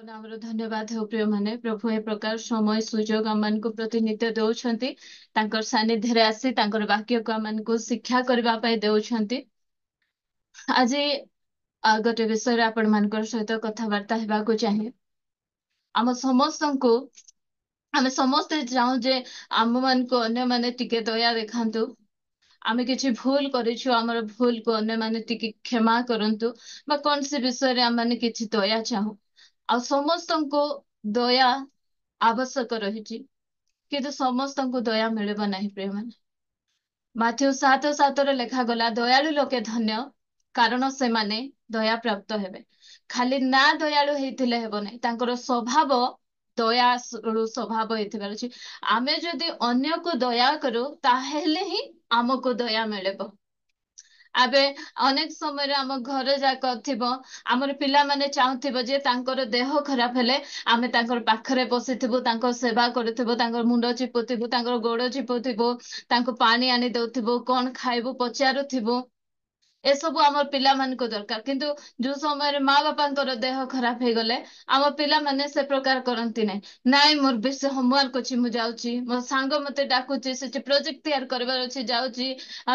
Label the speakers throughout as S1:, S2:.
S1: नाम धन्यवाद हो प्रिय माने प्रभु ए प्रकार समय सुजोग आम को प्रतिनित्य दौरान तांकर सानिध्य आसी तांकर वाक्य को आम को शिक्षा करने दौरान आज गोटे विषय आपण मान सहित कथबार्ता होगा चाहे आम समस्त को आम समस्ते चाहूँ जे आम मान को अन्य माने टिके दया देखांतु आमे किछि भूल करिछु हमर भूल को अन्य माने टिके क्षमा करंतु बा कौन से विषय रे हम माने किछि दया चाहू आ समस्त को दया आवश्यक रही किंतु समस्त को दया मिलबो नहीं प्रिय माने माथ्यू 7:7 रे लेखा गला दयालु लोके धन्य कारण से माने दया प्राप्त हेबे खाली ना दयालु हेतिले हेबो नहीं तांकर स्वभाव दया स्वभाव हेतिबार अछि आमे जदि अन्य को दया करू ताहेले ही आमको दया मिलबो आबे अनेक समय आम घर जाक थिबो आमर पिला माने चाहूथिबो जे तांकर देह खराब हेले आमे तांकर पाखरे बसिथिबो तांकर सेवा करथिबो तांकर मुंडो चिपुथिबो तांकर गोड़ चिपुथिबो तांको पानी आनी दउथिबो कोन खाइबो पचारुथिबो एसबु आम पिला मानक दरकार किंतु जो समय माँ बापा देह खराब हो गले आम पिला माने से प्रकार करती नहीं नाई मोर बेसी होमवर्क अच्छी मु जाऊँगी मो सांग मते डाकुची से प्रोजेक्ट तैयार करबार अच्छी जाऊँगी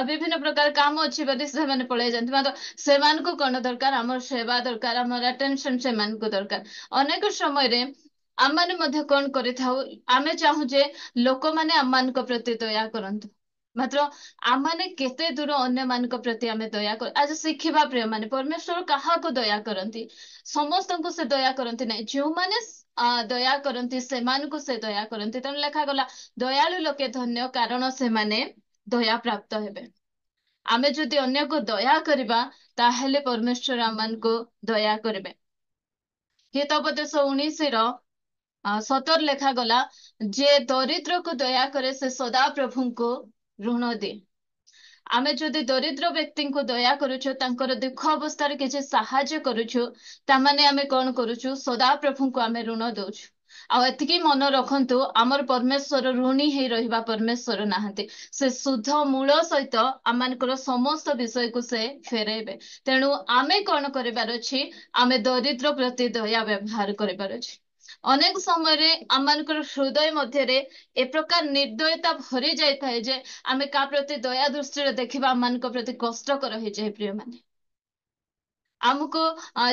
S1: विभिन्न प्रकार काम अच्छी बोली से माने पळै जानती मतलब सेमानकु कोन दरकार हमर सेवा दरकार हमर अटेंशन सेमानकु दरकार अनेक समय रे आम माने मध्य कोन करिथाउ आमे चाहू जे लोक माने आम मानक प्रति दया करंतु मात्र आम माने केते दूर अन्य मानक प्रति आमे दया कर आज शिखिबा प्रिय माने परमेश्वर काहा को दया करंती समस्त को से दया करंती नहीं जो माने दया करंती से मान को से दया करंती तन लेखा गला दयालु लोके धन्य कारण से माने दया प्राप्त हेबे आमे जदि अन्य को दया करबा ताहेले परमेश्वर आम को दया करबे हितोपदेश 19 रो 17 लेखा गला जे दरिद्र को दया करे से सदा प्रभु को ऋण दे आमे जदि दरिद्र व्यक्ति को दया करूछु तांकर दुख अवस्था किसी साहाय्य करूछु तामाने आमे कौन करूछु सदा प्रभु को आमे ऋण दउछु आ एतिकी मन रखंतु आमर परमेश्वर ऋणी ही रहिबा परमेश्वर नाहंती से शुद्ध मूल सहित आमानकर समस्त विषय को से फेरेबे तेणु आमे कौन करिबार अछि आमे दरिद्र प्रति दया व्यवहार करिबार अछि अनेक समय आम हृदय मध्य ए प्रकार निर्दयता भरी जाए जे आमे का प्रति दया दृष्टि देखा आम प्रति कष्टकर हो जाए प्रिय माने आमको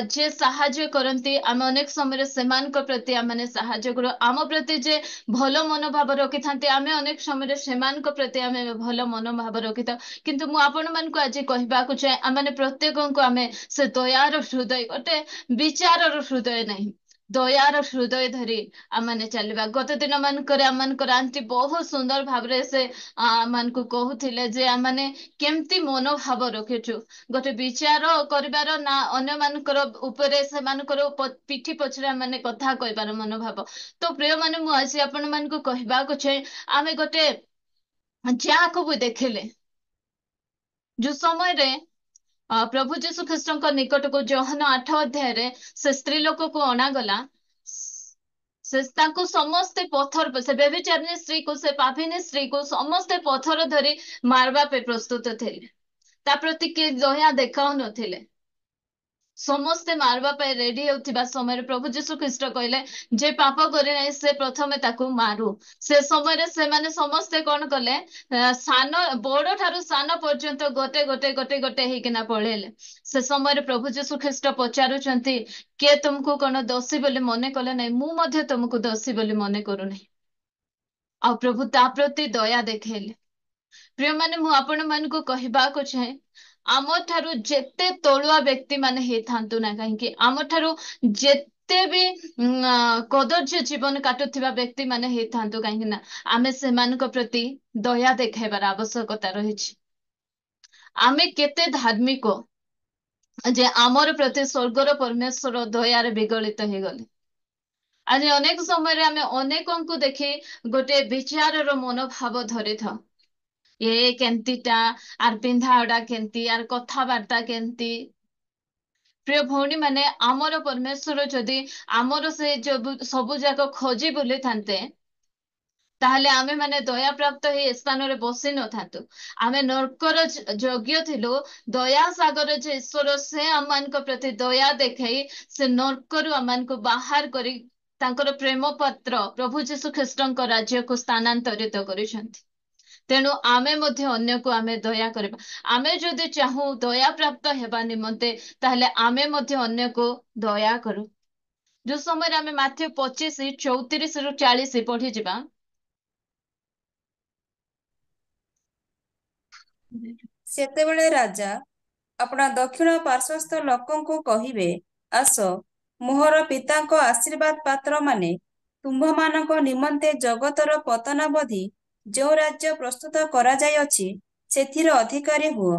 S1: जे साहाय्य करती आम अनेक समय सेमान प्रति आम साहाय्य करू आम प्रति जे भल मनोभाव रखि था आम अनेक समय सेमान प्रति आम भल मनोभाव रखि था किंतु मु आपण मान आज कहवाक चाहे आम प्रत्येक को आम से दयार हृदय गोटे विचार हृदय नहीं दयार हृदय धरी आमने चलवा गत दिन मानकर आमकर आंटी बहुत सुंदर भाव से मान को कहूले जे आमने केमती मनोभाव रखिछु गोटे विचार करिवार ना अन्य मानकर उपरे से मानकर पिठी पछरे माने कथा कहबार मनोभाव तो प्रिय माने मु आज आपण मान को कहबाक चाहे आमे गोटे जाको भी देखले जो समय रे प्रभु जीशु ख्रीष्ट निकट को जोहन 8 अध्याय रे से स्त्री लोक को अणागला से ताको समस्ते पत्थर से व्यभिचारिणी स्त्री को से पापिनी स्त्री को समस्ते पत्थर धरी मारवा पे प्रस्तुत थे ता प्रति के दया देखाऊ नथिले समस्ते मारवा पे रेडी होतिबा समय प्रभु जीशु ख्रीष्ट कहले जे पाप करे नै से प्रथमे ताको मारू से समय से माने समस्ते कोन कले सान बड़ ठारू सान पर्यंत गोटे गोटे गोटे गोटे हेकिना पळेले से समय प्रभु जीशु ख्रीष्ट पचारुचंती के तुमको कोन दोषी बोली मने कले नै मु मध्ये तुमको दोषी बोली मने करू नै आ प्रभु ता प्रति दया देखेले प्रिय माने मु आपण मान को कहबाक चाहे आम ठारू जेते तलुआ व्यक्ति माने हे थांतु ना कहीं आम ठारू जेते भी कदर्य जीवन काटुथिबा व्यक्ति माने हे थांतु कहीं ना आमे सेमानक प्रति दया देखाइबार आवश्यकता रहिछि आमे केते धार्मिक जे आमर प्रति स्वर्गर परमेश्वर दयार विगलित हे गले आज अनेक समय आमे अनेकों को देखि गोटे विचार मनोभाव धरि था ये केमतीटा आर पिंधाड़ा केमती आर कथबार्ता केमती प्रिय भौणी माने आमर परमेश्वर जदि आमर से सबु जाक खोजी बुली थांते ତାହେଲେ ଆମେ ମାନେ ଦୟା ପ୍ରାପ୍ତ ହେଇ ଏ ସ୍ଥାନରେ ବସି ନଥାନ୍ତୁ। ଆମେ ନର୍କର ଯୋଗ୍ୟ ଥିଲୁ। ଦୟା ସାଗର ଯେ ଈଶ୍ୱର, ସେ ଆମମାନଙ୍କ ପ୍ରତି ଦୟା ଦେଖାଇ ସେ ନର୍କରୁ ଆମମାନଙ୍କୁ ବାହାର କରି ତାଙ୍କର ପ୍ରେମ ପତ୍ର ପ୍ରଭୁ ଯୀଶୁ ଖ୍ରୀଷ୍ଟଙ୍କ ରାଜ୍ୟକୁ ସ୍ଥାନାନ୍ତରିତ କରିଛନ୍ତି। ତେଣୁ ଆମେ ମଧ୍ୟ ଅନ୍ୟକୁ ଆମେ ଦୟା କରିବା। ଆମେ ଯଦି ଚାହୁଁ ଦୟା ପ୍ରାପ୍ତ ହେବା ନିମନ୍ତେ, ତାହେଲେ ଆମେ ମଧ୍ୟ ଅନ୍ୟକୁ ଦୟା କରୁ। ଯୋଉ ସମୟରେ ଆମେ ମାଥ୍ୟୁ 25:34-40 ପଢିଯିବା।
S2: ସେତେବେଳେ ରାଜା ଆପଣା ଦକ୍ଷିଣ ପାର୍ଶ୍ୱସ୍ଥ ଲୋକଙ୍କୁ କହିବେ, ଆସ, ମୋହର ପିତାଙ୍କ ଆଶୀର୍ବାଦ ପାତ୍ରମାନେ, ତୁମ୍ଭମାନଙ୍କ ନିମନ୍ତେ ଜଗତର ପତନାବଧି ଯେଉଁ ରାଜ୍ୟ ପ୍ରସ୍ତୁତ କରାଯାଇଅଛି, ସେଥିର ଅଧିକାରୀ ହୁଅ।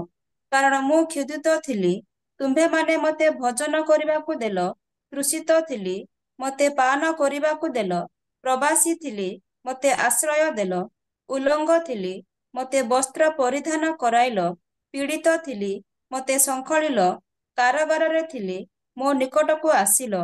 S2: କାରଣ ମୁଁ କ୍ଷୁଧିତ ଥିଲି, ତୁମ୍ଭେମାନେ ମୋତେ ଭୋଜନ କରିବାକୁ ଦେଲ, ତୃଷିତ ଥିଲି, ମୋତେ ପାନ କରିବାକୁ ଦେଲ, ପ୍ରବାସୀ ଥିଲି, ମୋତେ ଆଶ୍ରୟ ଦେଲ, ଉଲଙ୍ଗ ଥିଲି, ମୋତେ ବସ୍ତ୍ର ପରିଧାନ କରାଇଲ, ପୀଡ଼ିତ ଥିଲି, ମୋତେ ସଂଖଳିଲ, କାରାଗାରରେ ଥିଲି, ମୋ ନିକଟକୁ ଆସିଲ।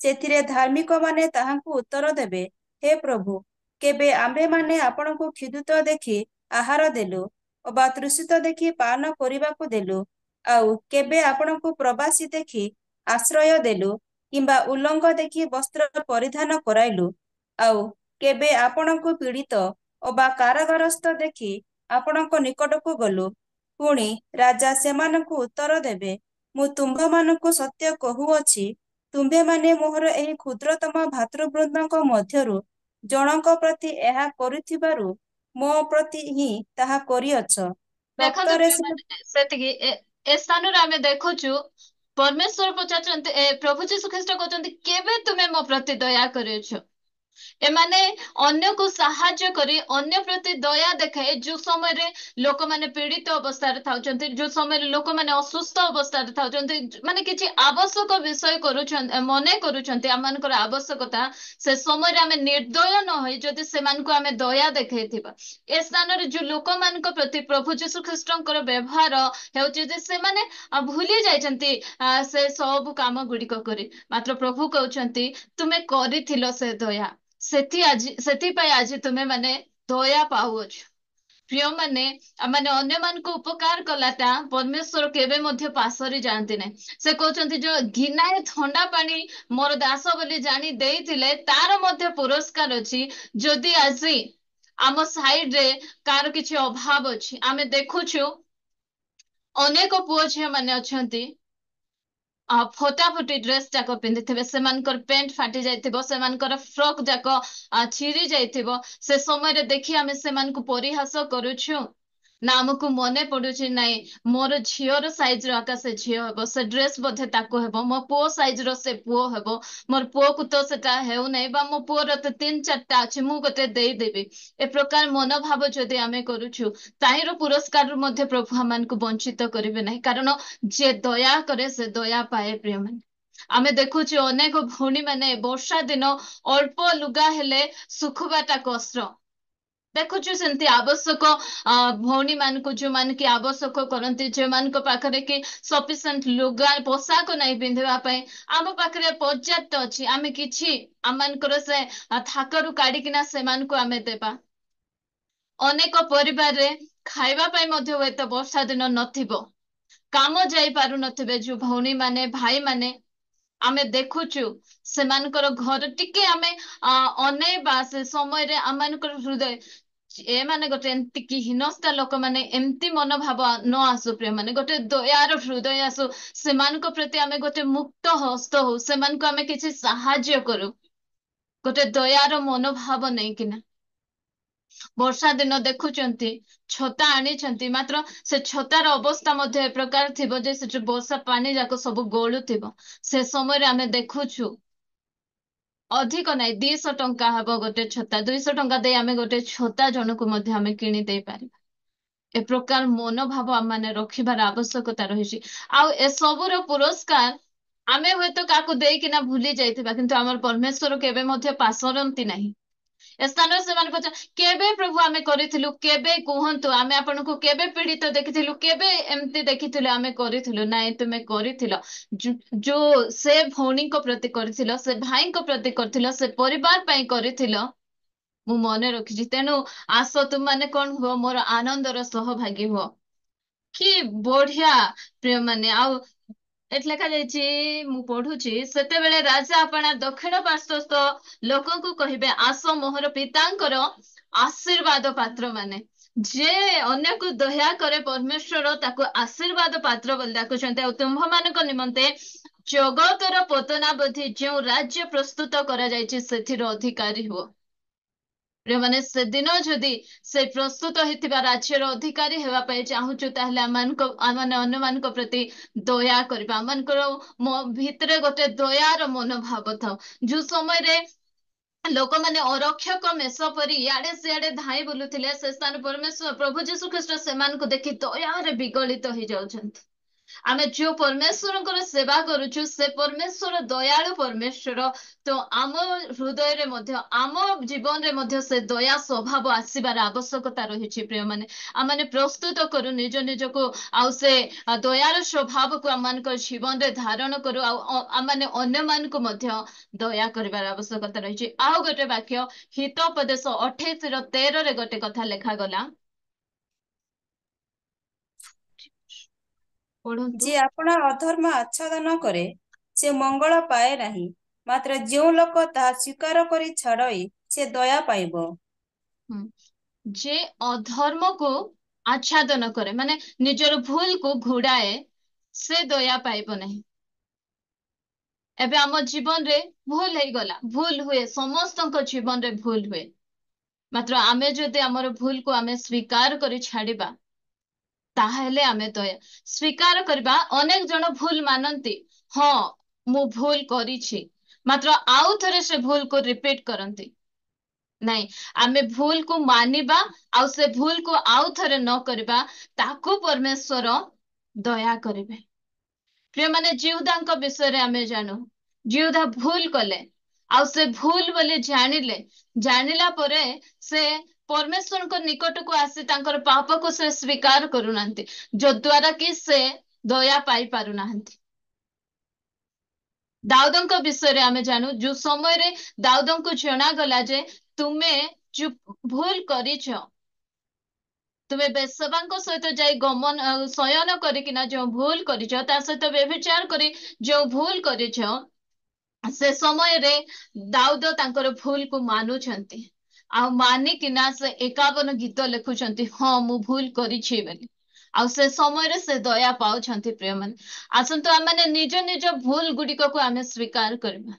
S2: ସେଥିରେ ଧାର୍ମିକମାନେ ତାହାଙ୍କୁ ଉତ୍ତର ଦେବେ, ହେ ପ୍ରଭୁ, କେବେ ଆମ୍ଭେମାନେ ଆପଣଙ୍କୁ କ୍ଷୁଧିତ ଦେଖି ଆହାର ଦେଲୁ, ଅବା ତୃଷିତ ଦେଖି ପାନ କରିବାକୁ ଦେଲୁ? ଆଉ କେବେ ଆପଣଙ୍କୁ ପ୍ରବାସୀ ଦେଖି ଆଶ୍ରୟ ଦେଲୁ, କିମ୍ବା ଉଲଙ୍ଗ ଦେଖି ବସ୍ତ୍ର ପରିଧାନ କରାଇଲୁ? ଆଉ କେବେ ଆପଣଙ୍କୁ ପୀଡ଼ିତ ଅବା କାରାଗାରସ୍ଥ ଦେଖି ଆପଣଙ୍କ ନିକଟକୁ ଗଲୁ? ପୁଣି ରାଜା ସେମାନଙ୍କୁ ଉତ୍ତର ଦେବେ, ମୁଁ ତୁମ୍ଭମାନଙ୍କୁ ସତ୍ୟ କହୁଅଛି, ତୁମ୍ଭେମାନେ ମୋହର ଏହି କ୍ଷୁଦ୍ରତମ ଭ୍ରାତୃବୃନ୍ଦଙ୍କ ମଧ୍ୟରୁ ଜଣଙ୍କ ପ୍ରତି ଏହା କରିଥିବାରୁ ମୋ ପ୍ରତି ହିଁ ତାହା କରିଅଛ।
S1: ଦେଖନ୍ତୁ
S2: ପ୍ରକୃତରେ ସେ
S1: ପ୍ରିୟମାନେ, ସେତିକି ଏ ସ୍ଥାନରେ ଆମେ ଦେଖୁଛୁ ପରମେଶ୍ୱର ପଚାରୁଛନ୍ତି, ପ୍ରଭୁ ଯୀଶୁ ଖ୍ରୀଷ୍ଟ କହୁଛନ୍ତି, କେବେ ତୁମେ ମୋ ପ୍ରତି ଦୟା କରିଅଛ? ଏମାନେ ଅନ୍ୟକୁ ସାହାଯ୍ୟ କରି ଅନ୍ୟ ପ୍ରତି ଦୟା ଦେଖାଏ ଯୋଉ ସମୟରେ ଲୋକମାନେ ପୀଡ଼ିତ ଅବସ୍ଥାରେ ଥାଉଛନ୍ତି, ଯୋଉ ସମୟରେ ଲୋକମାନେ ଅସୁସ୍ଥ ଅବସ୍ଥାରେ ଥାଉଛନ୍ତି, ମାନେ କିଛି ଆବଶ୍ୟକ ବିଷୟ କରୁଛନ୍ତି, ମନେ କରୁଛନ୍ତି ଆମମାନଙ୍କର ଆବଶ୍ୟକତା, ସେ ସମୟରେ ଆମେ ନିର୍ଦୟ ନ ହୋଇ ଯଦି ସେମାନଙ୍କୁ ଆମେ ଦୟା ଦେଖେଇଥିବା, ଏ ସ୍ଥାନରେ ଯୋଉ ଲୋକମାନଙ୍କ ପ୍ରତି ପ୍ରଭୁ ଯୀଶୁ ଖ୍ରୀଷ୍ଟଙ୍କର ବ୍ୟବହାର ହେଉଛି ଯେ ସେମାନେ ଭୁଲି ଯାଇଛନ୍ତି ସେ ସବୁ କାମ ଗୁଡ଼ିକ କରି, ମାତ୍ର ପ୍ରଭୁ କହୁଛନ୍ତି ତୁମେ କରିଥିଲ ସେ ଦୟା, ସେଥିପାଇଁ ଆଜି ତୁମେ ମାନେ ଦୟା ପାଉଅଛ। ପ୍ରିୟମାନେ, ମାନେ ଅନ୍ୟମାନଙ୍କୁ ଉପକାର କଲାଟା ପରମେଶ୍ୱର କେବେ ମଧ୍ୟ ପାସରି ଯାଆନ୍ତି ନାହିଁ। ସେ କହୁଛନ୍ତି ଯୋଉ ଗିନାଏ ଥଣ୍ଡା ପାଣି ମୋର ଦାସ ବୋଲି ଜାଣି ଦେଇଥିଲେ, ତାର ମଧ୍ୟ ପୁରସ୍କାର ଅଛି। ଯଦି ଆଜି ଆମ ସାଇଡରେ କାହାର କିଛି ଅଭାବ ଅଛି, ଆମେ ଦେଖୁଛୁ ଅନେକ ପୁଅ ଝିଅ ମାନେ ଅଛନ୍ତି ଫଟାଫଟି ଡ୍ରେସ୍ ଯାକ ପିନ୍ଧିଥିବେ, ସେମାନଙ୍କର ପ୍ୟାଣ୍ଟ ଫାଟି ଯାଇଥିବ, ସେମାନଙ୍କର ଫ୍ରକ୍ ଯାକ ଚିରି ଯାଇଥିବ, ସେ ସମୟରେ ଦେଖି ଆମେ ସେମାନଙ୍କୁ ପରିହାସ କରୁଛୁ ନା? ଆମକୁ ମନେ ପଡୁଛି ନାଇଁ, ମୋର ଝିଅର ସାଇଜର ଆକା ସେ ଝିଅ ହେବ, ସେ ଡ୍ରେସ୍ ବୋଧେ ତାକୁ ହେବ, ମୋ ପୁଅ ସାଇଜର ସେ ପୁଅ ହେବ, ମୋର ପୁଅକୁ ତ ସେଟା ହେଉନାହିଁ, ବା ମୋ ପୁଅର ତ 3-4ଟା ଅଛି, ମୁଁ ଗୋଟେ ଦେଇଦେବି। ଏ ପ୍ରକାର ମନୋଭାବ ଯଦି ଆମେ କରୁଛୁ, ତାହିଁର ପୁରସ୍କାରରୁ ମଧ୍ୟ ପ୍ରଭୁ ଆମମାନଙ୍କୁ ବଞ୍ଚିତ କରିବେ ନାହିଁ। କାରଣ ଯିଏ ଦୟା କରେ ସେ ଦୟା ପାଏ। ପ୍ରିୟମାନେ, ଆମେ ଦେଖୁଛୁ ଅନେକ ଭଉଣୀ ମାନେ ବର୍ଷା ଦିନ ଅଳ୍ପ ଲୁଗା ହେଲେ ଶୁଖୁବାଟା କଷ୍ଟ। ଦେଖୁଛୁ ସେମିତି ଆବଶ୍ୟକ ଭଉଣୀ ମାନଙ୍କୁ, ଯୋଉମାନେ କି ଆବଶ୍ୟକ କରନ୍ତି, ଯୋଉମାନଙ୍କ ପାଖରେ କି ସଫିସିଏଣ୍ଟ ଲୁଗା ପୋଷାକ ନାହିଁ ପିନ୍ଧିବା ପାଇଁ, ଆମ ପାଖରେ ପର୍ଯ୍ୟାପ୍ତ ଅଛି, ଆମେ କିଛି ଆମମାନଙ୍କର ସେ ଥାକରୁ କାଢିକିନା ସେମାନଙ୍କୁ ଆମେ ଦେବା। ଅନେକ ପରିବାରରେ ଖାଇବା ପାଇଁ ମଧ୍ୟ ହୁଏତ ବର୍ଷା ଦିନ ନଥିବ, କାମ ଯାଇ ପାରୁନଥିବେ ଯୋଉ ଭଉଣୀ ମାନେ, ଭାଇ ମାନେ, ଆମେ ଦେଖୁଛୁ ସେମାନଙ୍କର ଘର ଟିକେ ଆମେ ଅନେଇବା, ସେ ସମୟରେ ଆମମାନଙ୍କର ହୃଦୟ, ଏମାନେ ଗୋଟେ ଏମତି ହୀନସ୍ତା ଲୋକମାନେ, ଏମିତି ମନୋଭାବ ନ ଆସୁ। ପ୍ରିୟ ମାନେ, ଗୋଟେ ଦୟାର ହୃଦୟ ଆସୁ, ସେମାନଙ୍କ ପ୍ରତି ଆମେ ଗୋଟେ ମୁକ୍ତ ହସ୍ତ ହଉ, ସେମାନଙ୍କୁ ଆମେ କିଛି ସାହାଯ୍ୟ କରୁ, ଗୋଟେ ଦୟାର ମନୋଭାବ ନେଇକିନା। ବର୍ଷା ଦିନ ଦେଖୁଛନ୍ତି ଛତା ଆଣିଛନ୍ତି, ମାତ୍ର ସେ ଛତାର ଅବସ୍ଥା ମଧ୍ୟ ଏ ପ୍ରକାର ଥିବ ଯେ ସେ ଯୋଉ ବର୍ଷା ପାଣି ଯାକ ସବୁ ଗଳୁଥିବ। ସେ ସମୟରେ ଆମେ ଦେଖୁଛୁ ଅଧିକ ନାହିଁ, 200 ଟଙ୍କା ହବ ଗୋଟେ ଛତା, 200 ଟଙ୍କା ଦେଇ ଆମେ ଗୋଟେ ଛତା ଜଣକୁ ମଧ୍ୟ ଆମେ କିଣି ଦେଇ ପାରିବା। ଏ ପ୍ରକାର ମନୋଭାବ ଆମମାନେ ରଖିବାର ଆବଶ୍ୟକତା ରହିଛି। ଆଉ ଏସବୁର ପୁରସ୍କାର ଆମେ ହୁଏତ କାହାକୁ ଦେଇକିନା ଭୁଲି ଯାଇଥିବା, କିନ୍ତୁ ଆମର ପରମେଶ୍ୱର କେବେ ମଧ୍ୟ ପାସରନ୍ତି ନାହିଁ। ଏ ସ୍ଥାନରେ ସେମାନେ ପଚାର, କେବେ ପ୍ରଭୁ ଆମେ କରିଥିଲୁ? କେବେ କୁହନ୍ତୁ, ଆମେ ଆପଣଙ୍କୁ କେବେ ପୀଡ଼ିତ ଦେଖିଥିଲୁ? କେବେ ଏମିତି ଦେଖିଥିଲୁ? ଆମେ କରିଥିଲୁ? ନାଇଁ, ତୁମେ କରିଥିଲ। ଯୋଉ ସେ ଭଉଣୀଙ୍କ ପ୍ରତି କରିଥିଲ, ସେ ଭାଇଙ୍କ ପ୍ରତି କରିଥିଲ, ସେ ପରିବାର ପାଇଁ କରିଥିଲ, ମୁଁ ମନେ ରଖିଛି। ତେଣୁ ଆସ ତୁମମାନେ କଣ ହୁଅ, ମୋର ଆନନ୍ଦର ସହଭାଗୀ ହୁଅ। କି ବଢିଆ ପ୍ରିୟମାନେ। ଆଉ ଏଠି ଲେଖା ଯାଇଛି, ମୁଁ ପଢୁଛି, ସେତେବେଳେ ରାଜା ଆପଣା ଦକ୍ଷିଣ ପାର୍ଶ୍ୱସ୍ଥ ଲୋକଙ୍କୁ କହିବେ, ଆସ ମୋହର ପିତାଙ୍କର ଆଶୀର୍ବାଦ ପାତ୍ର ମାନେ। ଯେ ଅନ୍ୟକୁ ଦୟା କରେ ପରମେଶ୍ୱର ତାକୁ ଆଶୀର୍ବାଦ ପାତ୍ର ବୋଲି ଡାକୁଛନ୍ତି। ଆଉ ତୁମ୍ଭମାନଙ୍କ ନିମନ୍ତେ ଜଗତର ପତନାବଧି ଯେଉଁ ରାଜ୍ୟ ପ୍ରସ୍ତୁତ କରାଯାଇଛି ସେଥିର ଅଧିକାରୀ ହୁଅ। ମାନେ ସେଦିନ ଯଦି ସେ ପ୍ରସ୍ତୁତ ହେଇଥିବା ରାଜ୍ୟର ଅଧିକାରୀ ହେବା ପାଇଁ ଚାହୁଁଛୁ, ତାହେଲେ ଆମମାନେ ଅନ୍ୟମାନଙ୍କ ପ୍ରତି ଦୟା କରିବା। ଆମମାନଙ୍କର ଭିତରେ ଗୋଟେ ଦୟାର ମନୋଭାବ ଥାଉ। ଯୋଉ ସମୟରେ ଲୋକମାନେ ଅରକ୍ଷକ ମେଷ ପରି ଇଆଡେ ସିଆଡେ ଧାଇଁ ବୁଲୁଥିଲେ, ସେ ସ୍ଥାନ ପରମେଶ୍ୱର ପ୍ରଭୁ ଯୀଶୁ ଖ୍ରୀଷ୍ଟ ସେମାନଙ୍କୁ ଦେଖି ଦୟାରେ ବିଗଳିତ ହେଇଯାଉଛନ୍ତି। ଆମେ ଯୋଉ ପରମେଶ୍ୱରଙ୍କର ସେବା କରୁଛୁ, ସେ ପରମେଶ୍ୱର ଦୟାଳୁ ପରମେଶ୍ୱର। ତ ଆମ ହୃଦୟରେ ମଧ୍ୟ, ଆମ ଜୀବନରେ ମଧ୍ୟ ସେ ଦୟା ସ୍ୱଭାବ ଆସିବାର ଆବଶ୍ୟକତା ରହିଛି। ପ୍ରିୟମାନେ, ଆମେ ପ୍ରସ୍ତୁତ କରୁ ନିଜ ନିଜକୁ, ଆଉ ସେ ଦୟାର ସ୍ୱଭାବକୁ ଆମମାନଙ୍କ ଜୀବନରେ ଧାରଣ କରୁ, ଆଉ ଆମେ ଅନ୍ୟମାନଙ୍କୁ ମଧ୍ୟ ଦୟା କରିବାର ଆବଶ୍ୟକତା ରହିଛି। ଆଉ ଗୋଟେ ବାକ୍ୟ, ହିତୋପଦେଶ 28:13 ଗୋଟେ କଥା ଲେଖାଗଲା, ପଢନ୍ତୁ।
S2: ଯିଏ ଆପଣା ଅଧର୍ମ ଆଚ୍ଛାଦନ କରେ ସେ ମଙ୍ଗଳ ପାଏ ନାହିଁ, ମାତ୍ର ଯେଉଁ ଲୋକ ତାହା ସ୍ୱୀକାର କରି ଛାଡ଼ଇ ସେ ଦୟା ପାଇବ।
S1: ହୁଁ। ଯେ ଅଧର୍ମକୁ ଆଚ୍ଛାଦନ କରେ, ମାନେ ନିଜର ଭୁଲକୁ ଘୁଡାଏ, ସେ ଦୟା ପାଇବ ନାହିଁ। ଏବେ ଆମ ଜୀବନରେ ଭୁଲ ହେଇଗଲା, ଭୁଲ ହୁଏ, ସମସ୍ତଙ୍କ ଜୀବନରେ ଭୁଲ ହୁଏ। ମାତ୍ର ଆମେ ଯଦି ଆମର ଭୁଲକୁ ଆମେ ସ୍ୱୀକାର କରି ଛାଡିବା, ତାହେଲେ ଆମେ ଦୟା ସ୍ୱୀକାର କରିବା। ଅନେକ ଜଣ ଭୁଲ ମାନନ୍ତି, ହଁ ମୁଁ ଭୁଲ କରିଛି, ମାତ୍ର ଆଉ ଥରେ ସେ ଭୁଲକୁ ରିପିଟ କରନ୍ତି। ନାଇଁ, ଆମେ ଭୁଲକୁ ମାନିବା, ଆଉ ସେ ଭୁଲକୁ ଆଉ ଥରେ ନ କରିବା, ତାକୁ ପରମେଶ୍ୱର ଦୟା କରିବେ। ପ୍ରିୟମାନେ, ଜିହୁଦାଙ୍କ ବିଷୟରେ ଆମେ ଜାଣୁ, ଜିହୁଦା ଭୁଲ କଲେ, ଆଉ ସେ ଭୁଲ ବୋଲି ଜାଣିଲା ପରେ ସେ ପରମେଶ୍ୱରଙ୍କ ନିକଟକୁ ଆସି ତାଙ୍କର ପାପକୁ ସେ ସ୍ୱୀକାର କରୁନାହାନ୍ତି, ଯଦ୍ୱାରା କି ସେ ଦୟା ପାଇ ପାରୁନାହାନ୍ତି। ଦାଉଦଙ୍କ ବିଷୟରେ ଆମେ ଜାଣୁ, ଯୋଉ ସମୟରେ ଦାଉଦଙ୍କୁ ଜଣାଗଲା ଯେ ତୁମେ ଯୋଉ ଭୁଲ କରିଛ, ତୁମେ ବେଶ୍ୟାଙ୍କ ସହିତ ଯାଇ ଶୟନ କରିକିନା ଯୋଉ ଭୁଲ କରିଛ, ତା ସହିତ ବ୍ୟଭିଚାର କରି ଯୋଉ ଭୁଲ କରିଛ, ସେ ସମୟରେ ଦାଉଦ ତାଙ୍କର ଭୁଲକୁ ମାନୁଛନ୍ତି, ଆଉ ମାନିକିନା ସେ 51 ଗୀତ ଲେଖୁଛନ୍ତି, ହଁ ମୁଁ ଭୁଲ କରିଛି ବୋଲି। ଆଉ ସେ ସମୟରେ ସେ ଦୟା ପାଉଛନ୍ତି। ପ୍ରିୟମାନେ, ଆସନ୍ତୁ ଆମେ ନିଜ ନିଜ ଭୁଲ ଗୁଡିକକୁ ଆମେ ସ୍ୱୀକାର କରିବା।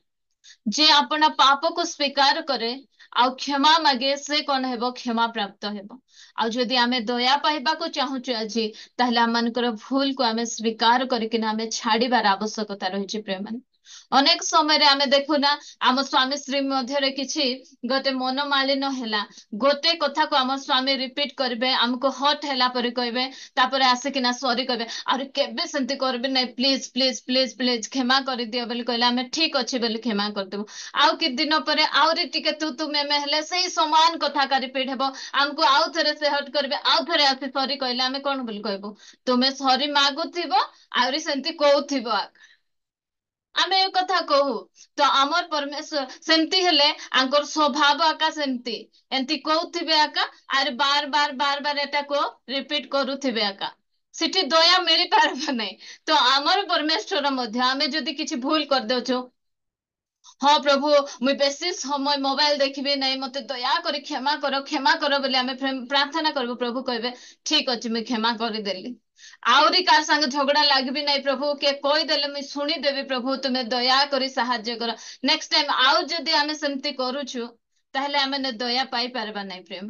S1: ଯେ ଆପଣା ପାପକୁ ସ୍ୱୀକାର କରେ ଆଉ କ୍ଷମା ମାଗେ, ସେ କଣ ହେବ, କ୍ଷମା ପ୍ରାପ୍ତ ହେବ। ଆଉ ଯଦି ଆମେ ଦୟା ପାଇବାକୁ ଚାହୁଁଛୁ ଆଜି, ତାହେଲେ ଆମମାନଙ୍କର ଭୁଲକୁ ଆମେ ସ୍ୱୀକାର କରିକିନା ଆମେ ଛାଡିବାର ଆବଶ୍ୟକତା ରହିଛି। ପ୍ରିୟମାନେ, ଅନେକ ସମୟରେ ଆମେ ଦେଖୁନା, ଆମ ସ୍ୱାମୀ ସ୍ତ୍ରୀ ମଧ୍ୟରେ କିଛି ଗୋଟେ ମନମାଳିନ ହେଲା, ଗୋଟେ କଥାକୁ ଆମ ସ୍ୱାମୀ ରିପିଟ କରିବେ, ଆମକୁ ହଟ୍ ହେଲା ପରେ କହିବେ, ତାପରେ ଆସିକିନା ସରି କହିବେ, ଆହୁରି କେବେ ସେମିତି କରିବି ନାହିଁ, ପ୍ଲିଜ ପ୍ଲିଜ ପ୍ଲିଜ ପ୍ଲିଜ କ୍ଷମା କରିଦିଅ ବୋଲି କହିଲେ ଆମେ ଠିକ ଅଛି ବୋଲି କ୍ଷମା କରିଦେବୁ। ଆଉ କିଛି ଦିନ ପରେ ଆହୁରି ଟିକେ ତୁ ମେ ହେଲେ ସେଇ ସମାନ କଥା ରିପିଟ ହେବ, ଆମକୁ ଆଉ ଥରେ ସେ ହଟ୍ କରିବେ, ଆଉ ଥରେ ଆସି ସରି କହିଲେ ଆମେ କଣ ବୋଲି କହିବୁ, ତୁମେ ସରି ମାଗୁଥିବ ଆହୁରି ସେମିତି କହୁଥିବ। ଆମେ ଏ କଥା କହୁ, ତ ଆମର ପରମେଶ୍ୱର ସେମିତି ହେଲେ ଆଙ୍କର ସ୍ୱଭାବ ଆକା ସେମିତି, ଏମିତି କହୁଥିବେ ଆକା, ଆରେ ବାର ବାର ଏଟାକୁ ରିପିଟ କରୁଥିବେ ଆକା, ସେଠି ଦୟା ମିଳିପାରିବ ନାହିଁ। ତ ଆମର ପରମେଶ୍ୱର ମଧ୍ୟ, ଆମେ ଯଦି କିଛି ଭୁଲ କରିଦଉଛୁ, ହଁ ପ୍ରଭୁ ମୁଇଁ ବେଶୀ ସମୟ ମୋବାଇଲ ଦେଖିବି ନାହିଁ, ମତେ ଦୟାକରି କ୍ଷମା କର ବୋଲି ଆମେ ପ୍ରାର୍ଥନା କରିବୁ, ପ୍ରଭୁ କହିବେ ଠିକ ଅଛି ମୁଇଁ କ୍ଷମା କରିଦେଲି। ଆହୁରି କାହା ସାଙ୍ଗେ ଝଗଡା ଲାଗିବି ନାହିଁ ପ୍ରଭୁ, କିଏ କହିଦେଲେ ମୁଇଁ ଶୁଣିଦେବି, ପ୍ରଭୁ ତୁମେ ଦୟାକରି ସାହାଯ୍ୟ କର। ନେକ୍ସଟ ଟାଇମ ଆଉ ଯଦି ଆମେ ସେମିତି କରୁଛୁ, ତାହେଲେ ଆମେ ଦୟା ପାଇପାରିବା ନାହିଁ। ପ୍ରେମ,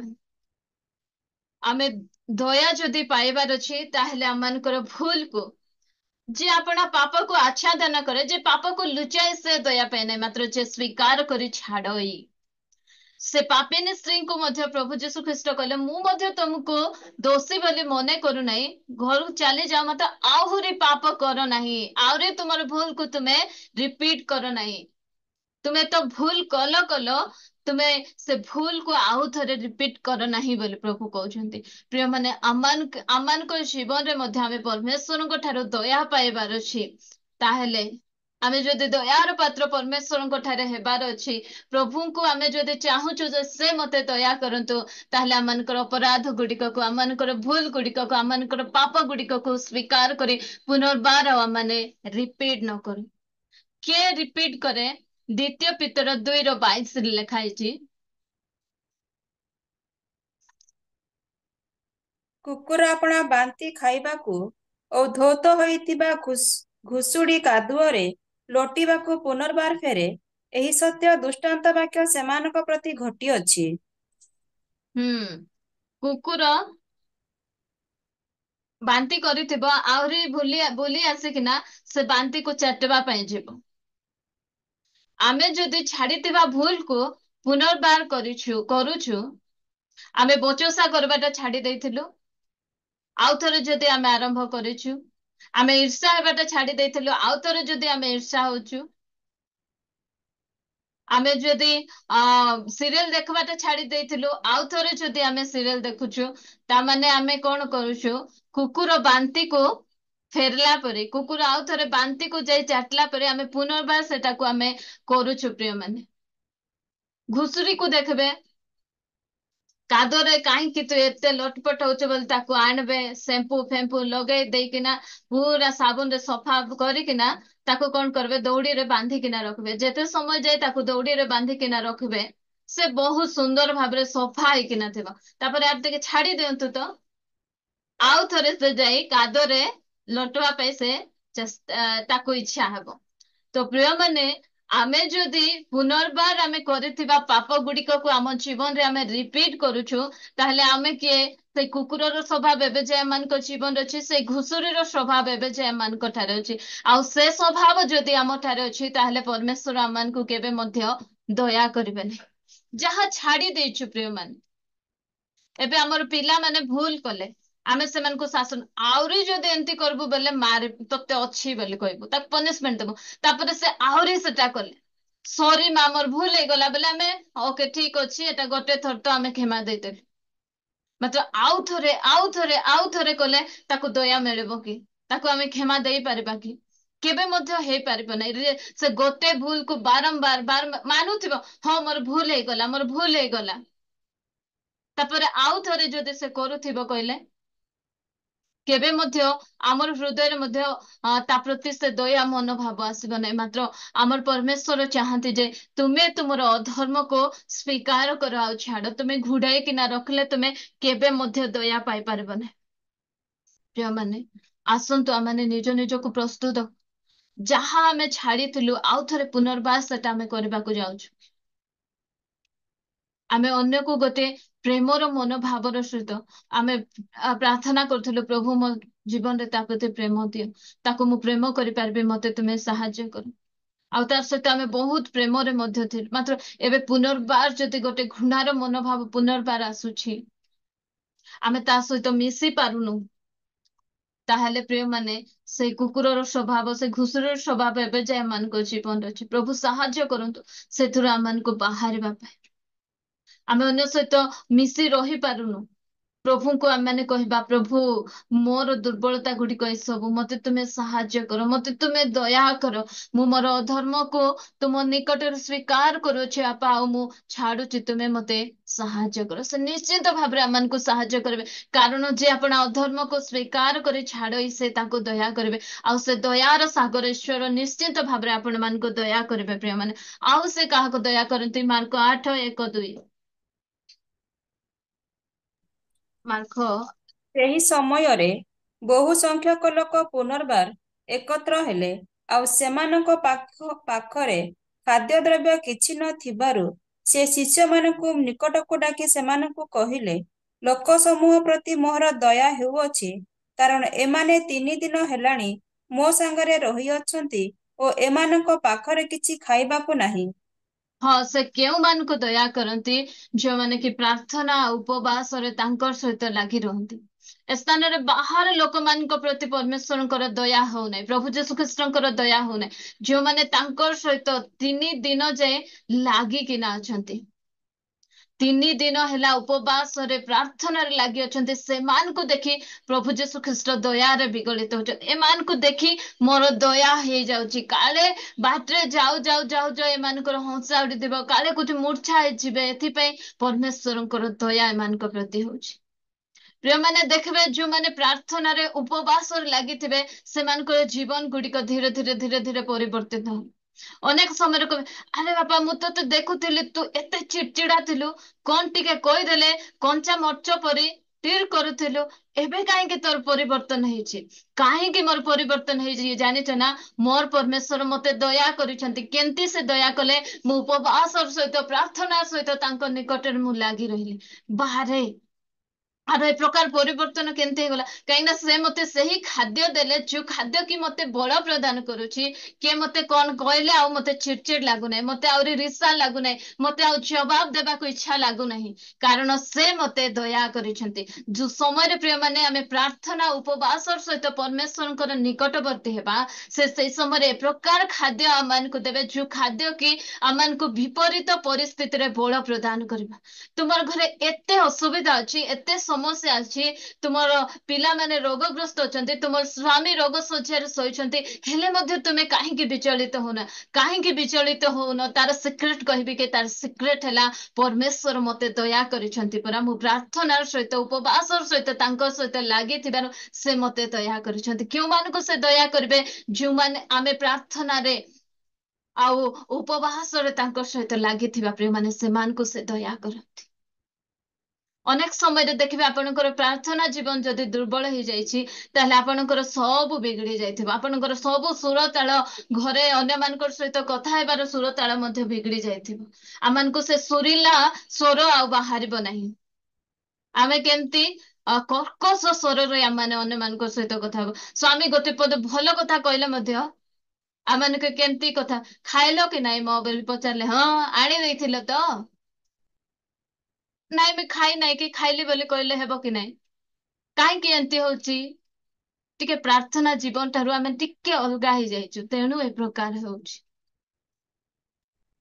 S1: ଆମେ ଦୟା ଯଦି ପାଇବାର ଅଛି, ତାହେଲେ ଆମମାନଙ୍କର ଭୁଲକୁ, ଯେ ଆପଣା ପାପକୁ ଆଚ୍ଛାଦନ କରେ, ଯେ ପାପକୁ ଲୁଚାଏ, ସେ ଦୟା ପାଏ ନାହିଁ, ମାତ୍ର ଯେ ସ୍ୱୀକାର କରି ଛାଡଇ, ସେ ପାପିନୀ ସ୍ତ୍ରୀଙ୍କୁ ମଧ୍ୟ ପ୍ରଭୁ ଯୀଶୁ ଖ୍ରୀଷ୍ଟ କହିଲେ, ମୁଁ ମଧ୍ୟ ତମକୁ ଦୋଷୀ ବୋଲି ମନେ କରୁନାହିଁ, ଘରକୁ ଚାଲି ଯାଅ, ମତେ ଆହୁରି ପାପ କର ନାହିଁ, ଆହୁରି ତୁମର ଭୁଲକୁ ତୁମେ ରିପିଟ କର ନାହିଁ। ତୁମେ ତ ଭୁଲ କଲ, ତୁମେ ସେ ଭୁଲକୁ ଆଉ ଥରେ ରିପିଟ କର ନାହିଁ ବୋଲି ପ୍ରଭୁ କହୁଛନ୍ତି। ପ୍ରିୟମାନେ, ଆମମାନଙ୍କ ଜୀବନରେ ମଧ୍ୟ ଆମେ ପରମେଶ୍ୱରଙ୍କ ଠାରୁ ଦୟା ପାଇବାର ଅଛି। ତାହେଲେ ଆମେ ଯଦି ଦୟାର ପାତ୍ର ପରମେଶ୍ୱରଙ୍କ ଠାରେ ହେବାର ଅଛି, ପ୍ରଭୁଙ୍କୁ ଆମେ ଯଦି ଚାହୁଁଛୁ ଯେ ସେ ମତେ ଦୟା କରନ୍ତୁ, ତାହେଲେ ଆମମାନଙ୍କର ଅପରାଧ ଗୁଡ଼ିକକୁ, ଆମମାନଙ୍କର ଭୁଲ ଗୁଡ଼ିକକୁ, ଆମମାନଙ୍କର ପାପ ଗୁଡ଼ିକକୁ ସ୍ୱୀକାର କରି ପୁନର୍ବାର ଆମମାନେ ରିପିଟ୍ ନ କରୁ। କିଏ ରିପିଟ୍ କରେ? ଦ୍ୱିତୀୟ ପିତର 2:22 ଲେଖା ହେଇଛି,
S2: କୁକୁର ଆପଣା ବାନ୍ତି ଖାଇବାକୁ ଓ ଧୌତ ହୋଇଥିବା ଘୁଷୁଡ଼ି କାଦୁଅରେ ଲୋଟିବାକୁ ପୁନର୍ବାର ଫେରେ। ଏହି ସତ୍ୟ ଦୃଷ୍ଟାନ୍ତ ବାକ୍ୟ ସେମାନଙ୍କ ପ୍ରତି ଘଟିଅଛି।
S1: କୁକୁର ବାନ୍ତି କରିଥିବ, ଆହୁରି ବୁଲି ଆସିକିନା ସେ ବାନ୍ତିକୁ ଚାଟିବା ପାଇଁ ଯିବ। ଆମେ ଯଦି ଛାଡିଥିବା ଭୁଲକୁ ପୁନର୍ବାର କରୁଛୁ, ଆମେ ବଚସା କରିବାଟା ଛାଡି ଦେଇଥିଲୁ, ଆଉ ଥରେ ଯଦି ଆମେ ଆରମ୍ଭ କରିଛୁ, ଆମେ ଈର୍ଷା ହେବାଟା ଛାଡି ଦେଇଥିଲୁ, ଆଉ ଥରେ ଯଦି ଆମେ ଈର୍ଷା ହଉଛୁ, ଆମେ ଯଦି ସିରିଏଲ ଦେଖିବାଟା ଛାଡି ଦେଇଥିଲୁ, ଆଉ ଥରେ ଯଦି ଆମେ ସିରିଏଲ ଦେଖୁଛୁ, ତାମାନେ ଆମେ କଣ କରୁଛୁ? କୁକୁର ବାନ୍ତିକୁ ଫେରିଲା ପରେ, କୁକୁର ଆଉ ଥରେ ବାନ୍ତିକୁ ଯାଇ ଚାଟିଲା ପରେ ଆମେ ପୁନର୍ବାର ସେଟାକୁ ଆମେ କରୁଛୁ। ପ୍ରିୟମାନେ, ଘୁଷୁରୀକୁ ଦେଖିବେ, କାଦରେ କାହିଁକି ତୁ ଏତେ ଲଟପଟ ହଉଛୁ ବୋଲି ତାକୁ ଆଣିବେ, ସେମ୍ପୁ ଫେମ୍ପୁ ଲଗେଇ ଦେଇକିନା ପୁରା ସାବୁନରେ ସଫା କରିକିନା ତାକୁ କଣ କରିବେ? ଦଉଡିରେ ବାନ୍ଧିକିନା ରଖିବେ। ଯେତେ ସମୟ ଯାଏ ତାକୁ ଦଉଡିରେ ବାନ୍ଧିକିନା ରଖିବେ, ସେ ବହୁତ ସୁନ୍ଦର ଭାବରେ ସଫା ହେଇକିନା ଥିବ। ତାପରେ ଆଉ ଟିକେ ଛାଡି ଦିଅନ୍ତୁ ତ, ଆଉ ଥରେ ସେ ଯାଇ କାଦରେ ଲଟବା ପାଇଁ ତାକୁ ଇଚ୍ଛା ହେବ। ତ ପ୍ରିୟମାନେ, ଆମେ ଯଦି ପୁନର୍ବାର ଆମେ କରିଥିବା ପାପ ଗୁଡିକକୁ ଆମ ଜୀବନରେ ଆମେ ରିପିଟ୍ କରୁଛୁ, ତାହେଲେ ଆମେ କିଏ? ସେଇ କୁକୁରର ସ୍ୱଭାବ ଏବେ ଯେ ଏମାନଙ୍କ ଜୀବନରେ ଅଛି, ସେଇ ଘୁଷୁରୀର ସ୍ୱଭାବ ଏବେ ଯେ ଏମାନଙ୍କ ଠାରେ ଅଛି। ଆଉ ସେ ସ୍ୱଭାବ ଯଦି ଆମ ଠାରେ ଅଛି, ତାହେଲେ ପରମେଶ୍ୱର ଆମମାନଙ୍କୁ କେବେ ମଧ୍ୟ ଦୟା କରିବେନି। ଯାହା ଛାଡି ଦେଇଛୁ ପ୍ରିୟମାନେ, ଏବେ ଆମର ପିଲାମାନେ ଭୁଲ କଲେ, ଆମେ ସେମାନଙ୍କୁ ଶାସନ, ଆହୁରି ଯଦି ଏମିତି କରିବୁ ବୋଲେ ତତେ ଅଛି ବୋଲି କହିବୁ, ତାକୁ ପନିଶମେଣ୍ଟ ଦେବୁ। ତାପରେ ସେ ଆହୁରି ସେଟା କଲେ, ସରି ମା ମୋର ଭୁଲ ହେଇଗଲା ବୋଲେ ଆମେ ଓକେ ଠିକ ଅଛି, ଏଟା ଗୋଟେ ଥର ତ ଆମେ କ୍ଷମା ଦେଇଦେଲୁ। ମାତ୍ର ଆଉ ଥରେ କଲେ ତାକୁ ଦୟା ମିଳିବ କି? ତାକୁ ଆମେ କ୍ଷମା ଦେଇପାରିବା କି? କେବେ ମଧ୍ୟ ହେଇପାରିବ ନାହିଁ। ସେ ଗୋଟେ ଭୁଲକୁ ବାରମ୍ବାର ମାନୁଥିବ, ହଁ ମୋର ଭୁଲ ହେଇଗଲା, ମୋର ଭୁଲ ହେଇଗଲା। ତାପରେ ଆଉ ଥରେ ଯଦି ସେ କରୁଥିବ କହିଲେ, କେବେ ମଧ୍ୟ ଆମର ହୃଦୟରେ ମଧ୍ୟ ତା ପ୍ରତି ସେ ଦୟା ମନୋଭାବ ଆସିବ ନାହିଁ। ମାତ୍ର ଆମର ପରମେଶ୍ୱର ଚାହାନ୍ତି ଯେ ତୁମେ ତୁମର ଅଧର୍ମକୁ ସ୍ୱୀକାର କର ଆଉ ଛାଡ। ତୁମେ ଘୁଡାଇକିନା ରଖିଲେ ତୁମେ କେବେ ମଧ୍ୟ ଦୟା ପାଇପାରିବ ନାହିଁ। ପ୍ରିୟମାନେ, ଆସନ୍ତୁ ଆମମାନେ ନିଜ ନିଜକୁ ପ୍ରସ୍ତୁତ, ଯାହା ଆମେ ଛାଡିଥିଲୁ ଆଉ ଥରେ ପୁନର୍ବାର ସେଟା ଆମେ କରିବାକୁ ଯାଉଛୁ। ଆମେ ଅନ୍ୟକୁ ଗୋଟେ ପ୍ରେମର ମନୋଭାବର ସହିତ ଆମେ ପ୍ରାର୍ଥନା କରୁଥିଲୁ, ପ୍ରଭୁ ମୋ ଜୀବନରେ ତା ପ୍ରତି ପ୍ରେମ ଦିଅ, ତାକୁ ମୁଁ ପ୍ରେମ କରିପାରିବି, ମତେ ତୁମେ ସାହାଯ୍ୟ କର। ଆଉ ତା ସହିତ ଆମେ ବହୁତ ପ୍ରେମରେ ମଧ୍ୟ ଥିଲୁ। ମାତ୍ର ଏବେ ପୁନର୍ବାର ଯଦି ଗୋଟେ ଘୃଣାର ମନୋଭାବ ପୁନର୍ବାର ଆସୁଛି, ଆମେ ତା ସହିତ ମିଶି ପାରୁନୁ, ତାହେଲେ ପ୍ରିୟମାନେ, ସେଇ କୁକୁରର ସ୍ୱଭାବ, ସେ ଘୁଷୁରୀର ସ୍ୱଭାବ ଏବେ ଯାଏ ଏମାନଙ୍କ ଜୀବନରେ ଅଛି। ପ୍ରଭୁ ସାହାଯ୍ୟ କରନ୍ତୁ ସେଥିରୁ ଆମମାନଙ୍କୁ ବାହାରିବା ପାଇଁ। ଆମେ ଅନ୍ୟ ସହିତ ମିଶି ରହିପାରୁନୁ। ପ୍ରଭୁଙ୍କୁ ଆମମାନେ କହିବା, ପ୍ରଭୁ ମୋର ଦୁର୍ବଳତା ଗୁଡିକ ଏସବୁ, ମତେ ତୁମେ ସାହାଯ୍ୟ କର, ମତେ ତୁମେ ଦୟା କର। ମୁଁ ମୋର ଅଧର୍ମକୁ ତୁମ ନିକଟରେ ସ୍ୱୀକାର କରୁଅଛି ବାପା, ଆଉ ମୁଁ ଛାଡୁଛି, ତୁମେ ମତେ ସାହାଯ୍ୟ କର। ସେ ନିଶ୍ଚିନ୍ତ ଭାବରେ ଆମମାନଙ୍କୁ ସାହାଯ୍ୟ କରିବେ, କାରଣ ଯେ ଆପଣ ଅଧର୍ମକୁ ସ୍ୱୀକାର କରି ଛାଡଇ, ସେ ତାଙ୍କୁ ଦୟା କରିବେ। ଆଉ ସେ ଦୟାର ସାଗର ଈଶ୍ୱର ନିଶ୍ଚିନ୍ତ ଭାବରେ ଆପଣ ମାନଙ୍କୁ ଦୟା କରିବେ ପ୍ରିୟମାନେ। ଆଉ ସେ କାହାକୁ ଦୟା କରନ୍ତି? ମାର୍କ 8:1-2। ମାର୍କ
S2: ସେହି ସମୟରେ ବହୁ ସଂଖ୍ୟକ ଲୋକ ପୁନର୍ବାର ଏକତ୍ର ହେଲେ, ଆଉ ସେମାନଙ୍କ ପାଖରେ ଖାଦ୍ୟଦ୍ରବ୍ୟ କିଛି ନ ଥିବାରୁ ସେ ଶିଷ୍ୟମାନଙ୍କୁ ନିକଟକୁ ଡାକି ସେମାନଙ୍କୁ କହିଲେ, ଲୋକ ସମୂହ ପ୍ରତି ମୋର ଦୟା ହେଉଅଛି, କାରଣ ଏମାନେ 3 ଦିନ ହେଲାଣି ମୋ ସାଙ୍ଗରେ ରହିଅଛନ୍ତି ଓ ଏମାନଙ୍କ ପାଖରେ କିଛି ଖାଇବାକୁ ନାହିଁ।
S1: ହଁ, ସେ କେଉଁମାନଙ୍କୁ ଦୟା କରନ୍ତି? ଯୋଉମାନେ କି ପ୍ରାର୍ଥନା ଉପବାସରେ ତାଙ୍କ ସହିତ ଲାଗି ରୁହନ୍ତି। ଏ ସ୍ଥାନରେ ବାହାର ଲୋକମାନଙ୍କ ପ୍ରତି ପରମେଶ୍ୱରଙ୍କର ଦୟା ହଉନାହିଁ, ପ୍ରଭୁ ଯୀଶୁ ଖ୍ରୀଷ୍ଟଙ୍କର ଦୟା ହଉନାହିଁ। ଯୋଉମାନେ ତାଙ୍କର ସହିତ 3 ଦିନ ଯାଏ ଲାଗିକିନା ଅଛନ୍ତି, ତିନି ଦିନ ହେଲା ଉପବାସରେ ପ୍ରାର୍ଥନାରେ ଲାଗି ଅଛନ୍ତି, ସେମାନଙ୍କୁ ଦେଖି ପ୍ରଭୁ ଯୀଶୁ ଖ୍ରୀଷ୍ଟ ଦୟାରେ ବିଗଳିତ ହଉଛନ୍ତି। ଏମାନଙ୍କୁ ଦେଖି ମୋର ଦୟା ହେଇଯାଉଛି, କାଳେ ବାଟରେ ଯାଉ ଯାଉ ଯାଉ ଯାଉ ଏମାନଙ୍କର ହଂସା ଉଡିଥିବ, କାଳେ କୋଉଠି ମୂର୍ଚ୍ଛା ହେଇଯିବେ, ଏଥିପାଇଁ ପରମେଶ୍ୱରଙ୍କର ଦୟା ଏମାନଙ୍କ ପ୍ରତି ହଉଛି। ପ୍ରିୟମାନେ ଦେଖିବେ, ଯୋଉମାନେ ପ୍ରାର୍ଥନାରେ ଉପବାସରେ ଲାଗିଥିବେ ସେମାନଙ୍କର ଜୀବନ ଗୁଡିକ ଧୀରେ ଧୀରେ ଧୀରେ ଧୀରେ ପରିବର୍ତ୍ତିତ ହବ। ଅନେକ ସମୟରେ କହିବେ, ଆରେ ବାପା ମୁଁ ତତେ ଦେଖୁଥିଲି, ତୁ ଏତେ ଚିଡଚିଡା ଥିଲୁ, କଣ ଟିକେ କହିଦେଲେ କଞ୍ଚା ମର୍ଚ ପରି ଟିର୍ କରୁଥିଲୁ, ଏବେ କାହିଁକି ତୋର ପରିବର୍ତ୍ତନ ହେଇଛି? କାହିଁକି ମୋର ପରିବର୍ତ୍ତନ ହେଇଛି ଜାଣିଛ ନା? ମୋର ପରମେଶ୍ୱର ମତେ ଦୟା କରିଛନ୍ତି। କେମିତି ସେ ଦୟା କଲେ? ମୁଁ ଉପବାସର ସହିତ ପ୍ରାର୍ଥନା ସହିତ ତାଙ୍କ ନିକଟରେ ମୁଁ ଲାଗି ରହିଲି। ବାହାରେ ଆର ଏ ପ୍ରକାର ପରିବର୍ତ୍ତନ କେମିତି ହେଇଗଲା? କାହିଁକି ନା ସେ ମତେ ସେହି ଖାଦ୍ୟ ଦେଲେ, ଯୋଉ ଖାଦ୍ୟ କି ମତେ ବଳ ପ୍ରଦାନ କରୁଛି। କିଏ ମତେ କଣ କହିଲେ ଆଉ ମତେ ଚିଡଚିଡ ଲାଗୁନାହିଁ, ମତେ ଆହୁରି ରିସା ଲାଗୁନାହିଁ, ମତେ ଆଉ ଜବାବ ଦେବାକୁ ଇଚ୍ଛା ଲାଗୁନାହିଁ, କାରଣ ସେ ମତେ ଦୟା କରିଛନ୍ତି। ଯୋଉ ସମୟରେ ପ୍ରିୟମାନେ ଆମେ ପ୍ରାର୍ଥନା ଉପବାସର ସହିତ ପରମେଶ୍ୱରଙ୍କର ନିକଟବର୍ତ୍ତୀ ହେବା, ସେ ସେଇ ସମୟରେ ଏ ପ୍ରକାର ଖାଦ୍ୟ ଆମମାନଙ୍କୁ ଦେବେ, ଯୋଉ ଖାଦ୍ୟ କି ଆମମାନଙ୍କୁ ବିପରୀତ ପରିସ୍ଥିତିରେ ବଳ ପ୍ରଦାନ କରିବା। ତୁମର ଘରେ ଏତେ ଅସୁବିଧା ଅଛି, ଏତେ ସମସ୍ୟା ଅଛି, ତୁମର ପିଲାମାନେ ରୋଗଗ୍ରସ୍ତ ଅଛନ୍ତି, ତୁମର ସ୍ୱାମୀ ରୋଗ ଶଯ୍ୟାରେ ଶୋଇଛନ୍ତି, ହେଲେ ମଧ୍ୟ ତୁମେ କାହିଁକି ବିଚଳିତ ହଉନ? କାହିଁକି ବିଚଳିତ ହଉନ? ତାର ସିକ୍ରେଟ କହିବି କି? ତାର ସିକ୍ରେଟ ହେଲା, ପରମେଶ୍ୱର ମତେ ଦୟା କରିଛନ୍ତି ପରା। ମୁଁ ପ୍ରାର୍ଥନାର ସହିତ ଉପବାସର ସହିତ ତାଙ୍କ ସହିତ ଲାଗିଥିବାରୁ ସେ ମତେ ଦୟା କରିଛନ୍ତି। କେଉଁମାନଙ୍କୁ ସେ ଦୟା କରିବେ? ଯୋଉମାନେ ଆମେ ପ୍ରାର୍ଥନାରେ ଆଉ ଉପବାସରେ ତାଙ୍କ ସହିତ ଲାଗିଥିବା ପ୍ରିୟମାନେ, ସେମାନଙ୍କୁ ସେ ଦୟା କରନ୍ତି। ଅନେକ ସମୟରେ ଦେଖିବେ, ଆପଣଙ୍କର ପ୍ରାର୍ଥନା ଜୀବନ ଯଦି ଦୁର୍ବଳ ହେଇଯାଇଛି, ତାହେଲେ ଆପଣଙ୍କର ସବୁ ବିଗିଡି ଯାଇଥିବ। ଆପଣଙ୍କର ସବୁ ସୁର ତାଳ, ଘରେ ଅନ୍ୟମାନଙ୍କ ସହିତ କଥା ହେବାର ସୁର ତାଳ ମଧ୍ୟ ବିଗିଡି ଯାଇଥିବ। ଆମମାନଙ୍କୁ ସେ ସୁରିଲା ସ୍ୱର ଆଉ ବାହାରିବ ନାହିଁ। ଆମେ କେମିତି କର୍କଶ ସ୍ୱରରେ ଆମମାନେ ଅନ୍ୟମାନଙ୍କ ସହିତ କଥା ହବ। ସ୍ୱାମୀ ଗୋଟେ ପଦ ଭଲ କଥା କହିଲେ ମଧ୍ୟ ଆମମାନଙ୍କୁ କେମିତି କଥା, ଖାଇଲ କି ନାଇଁ ମୋ ବୋଲି ପଚାରିଲେ, ହଁ ଆଣି ଦେଇଥିଲ ତ? ନାଇଁ ମୁଁ ଖାଇ ନାଇଁ, କି ଖାଇଲି ବୋଲି କହିଲେ ହେବ କି ନାଇଁ? କାହିଁକି ଏମିତି ହଉଛି? ଟିକେ ପ୍ରାର୍ଥନା ଜୀବନ ଠାରୁ ଆମେ ଟିକେ ଅଲଗା ହେଇଯାଇଛୁ, ତେଣୁ ଏ ପ୍ରକାର ହଉଛି।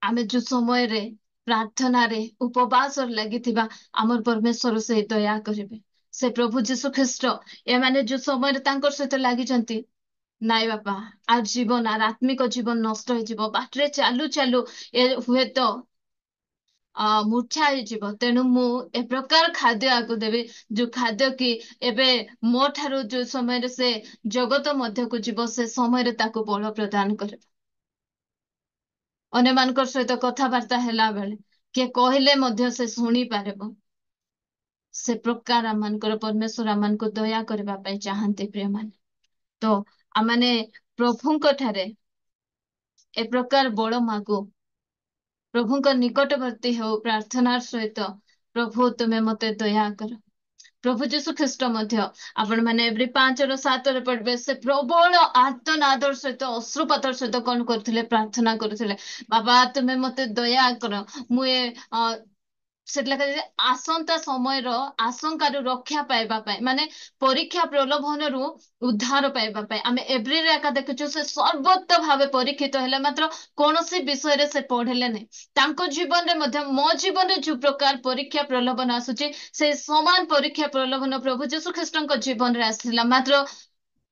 S1: ଆମେ ଯୋଉ ସମୟରେ ପ୍ରାର୍ଥନାରେ ଉପବାସରେ ଲାଗିଥିବା, ଆମର ପରମେଶ୍ୱର ସେ ଦୟା କରିବେ। ସେ ପ୍ରଭୁ ଯୀଶୁ ଖ୍ରୀଷ୍ଟ ଏମାନେ ଯୋଉ ସମୟରେ ତାଙ୍କର ସହିତ ଲାଗିଛନ୍ତି, ନାଇଁ ବାପା, ଆର ଜୀବନ, ଆର ଆତ୍ମିକ ଜୀବନ ନଷ୍ଟ ହେଇଯିବ, ବାଟରେ ଚାଲୁ ଚାଲୁ ଏ ହୁଏତ ମୂର୍ଚ୍ଛା ହେଇଯିବ, ତେଣୁ ମୁଁ ଏ ପ୍ରକାର ଖାଦ୍ୟ ଆକୁ ଦେବି, ଯୋଉ ଖାଦ୍ୟ କି ଏବେ ମୋ ଠାରୁ ଯୋଉ ସମୟରେ ସେ ଜଗତ ମଧ୍ୟକୁ ଯିବ, ସେ ସମୟରେ ତାକୁ ବଳ ପ୍ରଦାନ କରିବ। ଅନ୍ୟମାନଙ୍କ ସହିତ କଥାବାର୍ତ୍ତା ହେଲା ବେଳେ କିଏ କହିଲେ ମଧ୍ୟ ସେ ଶୁଣି ପାରିବ। ସେ ପ୍ରକାର ଆମମାନଙ୍କର ପରମେଶ୍ୱର ଆମମାନଙ୍କୁ ଦୟା କରିବା ପାଇଁ ଚାହାନ୍ତି ପ୍ରିୟମାନେ। ତ ଆମମାନେ ପ୍ରଭୁଙ୍କ ଠାରେ ଏ ପ୍ରକାର ବଳ ମାଗୁ, ପ୍ରଭୁଙ୍କ ନିକଟବର୍ତ୍ତୀ ହଉ ପ୍ରାର୍ଥନାର ସହିତ, ପ୍ରଭୁ ତୁମେ ମତେ ଦୟା କର। ପ୍ରଭୁ ଯୀଶୁ ଖ୍ରୀଷ୍ଟ ମଧ୍ୟ, ଆପଣ ମାନେ ଏଭ୍ରି 5:7 ପଢିବେ, ସେ ପ୍ରବଳ ଆର୍ତ୍ତନାଦର ସହିତ, ଅଶ୍ରୁପାତର ସହିତ କଣ କରୁଥିଲେ? ପ୍ରାର୍ଥନା କରୁଥିଲେ, ବାବା ତୁମେ ମତେ ଦୟା କର। ମୁଁ ସେଠି ଲେଖା ଯାଇଛି, ଆସନ୍ତା ସମୟର ଆଶଙ୍କାରୁ ରକ୍ଷା ପାଇବା ପାଇଁ, ମାନେ ପରୀକ୍ଷା ପ୍ରଲୋଭନରୁ ଉଦ୍ଧାର ପାଇବା ପାଇଁ। ଆମେ ଏଭ୍ରିରେ ଏକା ଦେଖୁଛୁ, ସେ ସର୍ବତ ଭାବେ ପରୀକ୍ଷିତ ହେଲେ, ମାତ୍ର କୌଣସି ବିଷୟରେ ସେ ପଢିଲେ ନାହିଁ। ତାଙ୍କ ଜୀବନରେ ମଧ୍ୟ, ମୋ ଜୀବନରେ ଯୋଉ ପ୍ରକାର ପରୀକ୍ଷା ପ୍ରଲୋଭନ ଆସୁଛି, ସେ ସମାନ ପରୀକ୍ଷା ପ୍ରଲୋଭନ ପ୍ରଭୁ ଯୀଶୁ ଖ୍ରୀଷ୍ଟଙ୍କ ଜୀବନରେ ଆସିଥିଲା। ମାତ୍ର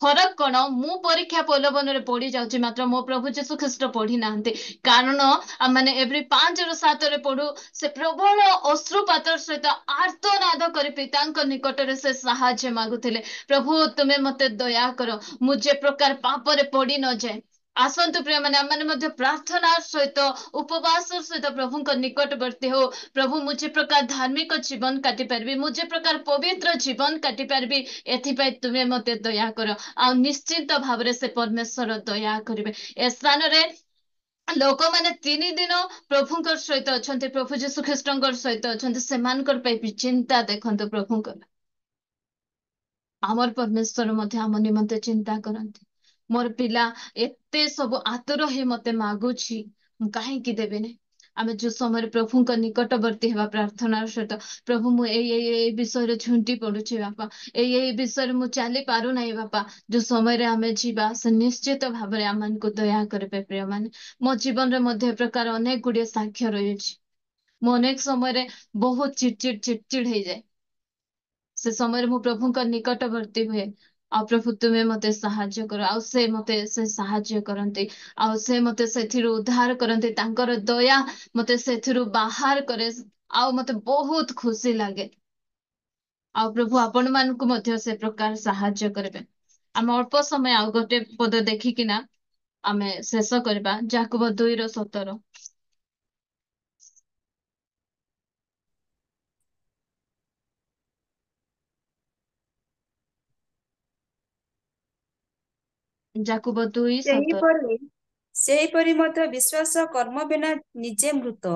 S1: ଫରକ କଣ? ମୁଁ ପରୀକ୍ଷା ପ୍ରଲୋଭନରେ ପଡି ଯାଉଛି, ମାତ୍ର ମୋ ପ୍ରଭୁ ଯୀଶୁ ଖ୍ରୀଷ୍ଟ ପଢି ନାହାନ୍ତି। କାରଣ ଆମେ ଏଭ୍ରି 5:7 ପଢୁ, ସେ ପ୍ରବଳ ଅଶ୍ରୁପାତର ସହିତ ଆର୍ତ୍ତନାଦ କରି ପିତାଙ୍କ ନିକଟରେ ସେ ସାହାଯ୍ୟ ମାଗୁଥିଲେ। ପ୍ରଭୁ ତୁମେ ମତେ ଦୟା କର, ମୁଁ ଯେ ପ୍ରକାର ପାପରେ ପଡି ନଯାଏ। ଆସନ୍ତୁ ପ୍ରିୟମାନେ, ଆମମାନେ ମଧ୍ୟ ପ୍ରାର୍ଥନା ସହିତ, ଉପବାସ ସହିତ ପ୍ରଭୁଙ୍କ ନିକଟବର୍ତ୍ତୀ ହଉ। ପ୍ରଭୁ ମୁଁ ଯେ ପ୍ରକାର ଧାର୍ମିକ ଜୀବନ କାଟି ପାରିବି, ମୁଁ ଯେ ପ୍ରକାର ପବିତ୍ର ଜୀବନ କାଟି ପାରିବି, ଏଥିପାଇଁ ତୁମେ ମତେ ଦୟା କର। ଆଉ ନିଶ୍ଚିତ ଭାବରେ ସେ ପରମେଶ୍ୱର ଦୟା କରିବେ। ଏ ସ୍ଥାନରେ ଲୋକମାନେ 3 ଦିନ ପ୍ରଭୁଙ୍କ ସହିତ ଅଛନ୍ତି, ପ୍ରଭୁ ଯୀଶୁ ଖ୍ରୀଷ୍ଟଙ୍କ ସହିତ ଅଛନ୍ତି, ସେମାନଙ୍କର ପାଇଁ ବି ଚିନ୍ତା ଦେଖନ୍ତୁ ପ୍ରଭୁଙ୍କର। ଆମର ପରମେଶ୍ୱର ମଧ୍ୟ ଆମ ନିମନ୍ତେ ଚିନ୍ତା କରନ୍ତି। ମୋର ପିଲା ଏତେ ସବୁ ଆତୁର ହେଇ ମତେ ମାଗୁଛି, ମୁଁ କାହିଁକି ଦେବିନି? ଆମେ ଯୋଉ ସମୟରେ ପ୍ରଭୁଙ୍କ ନିକଟବର୍ତ୍ତୀ ହେବା ପ୍ରାର୍ଥନାର ସହିତ, ପ୍ରଭୁ ମୁଁ ଏଇ ବିଷୟରେ ଝୁଣ୍ଟି ପଡୁଛି ବାପା, ଏଇ ବିଷୟରେ ମୁଁ ଚାଲି ପାରୁନାହିଁ ବାପା, ଯୋଉ ସମୟରେ ଆମେ ଯିବା, ସେ ନିଶ୍ଚିତ ଭାବରେ ଆମମାନଙ୍କୁ ଦୟା କରିବେ ପ୍ରିୟମାନେ। ମୋ ଜୀବନରେ ମଧ୍ୟ ଏ ପ୍ରକାର ଅନେକ ଗୁଡିଏ ସାକ୍ଷ୍ୟ ରହିଛି। ମୁଁ ଅନେକ ସମୟରେ ବହୁତ ଚିଡଚିଡ ହେଇଯାଏ। ସେ ସମୟରେ ମୁଁ ପ୍ରଭୁଙ୍କ ନିକଟବର୍ତ୍ତୀ ହୁଏ। ଆଉ ପ୍ରଭୁ ତୁମେ ମତେ ସାହାଯ୍ୟ କର, ଆଉ ସେ ସାହାଯ୍ୟ କରନ୍ତି, ଆଉ ସେ ମତେ ସେଥିରୁ ଉଦ୍ଧାର କରନ୍ତି। ତାଙ୍କର ଦୟା ମତେ ସେଥିରୁ ବାହାର କରେ, ଆଉ ମତେ ବହୁତ ଖୁସି ଲାଗେ। ଆଉ ପ୍ରଭୁ ଆପଣ ମାନଙ୍କୁ ମଧ୍ୟ ସେ ପ୍ରକାର ସାହାଯ୍ୟ କରିବେ। ଆମେ ଅଳ୍ପ ସମୟ ଆଉ ଗୋଟେ ପଦ ଦେଖିକିନା ଆମେ ଶେଷ କରିବା। ଯାକୁବ 2:17। ଯାକୁବ 2:17।
S2: ସେହିପରି ସେହିପରି ମଧ୍ୟ ବିଶ୍ୱାସ କର୍ମ ବିନା ନିଜେ ମୃତ।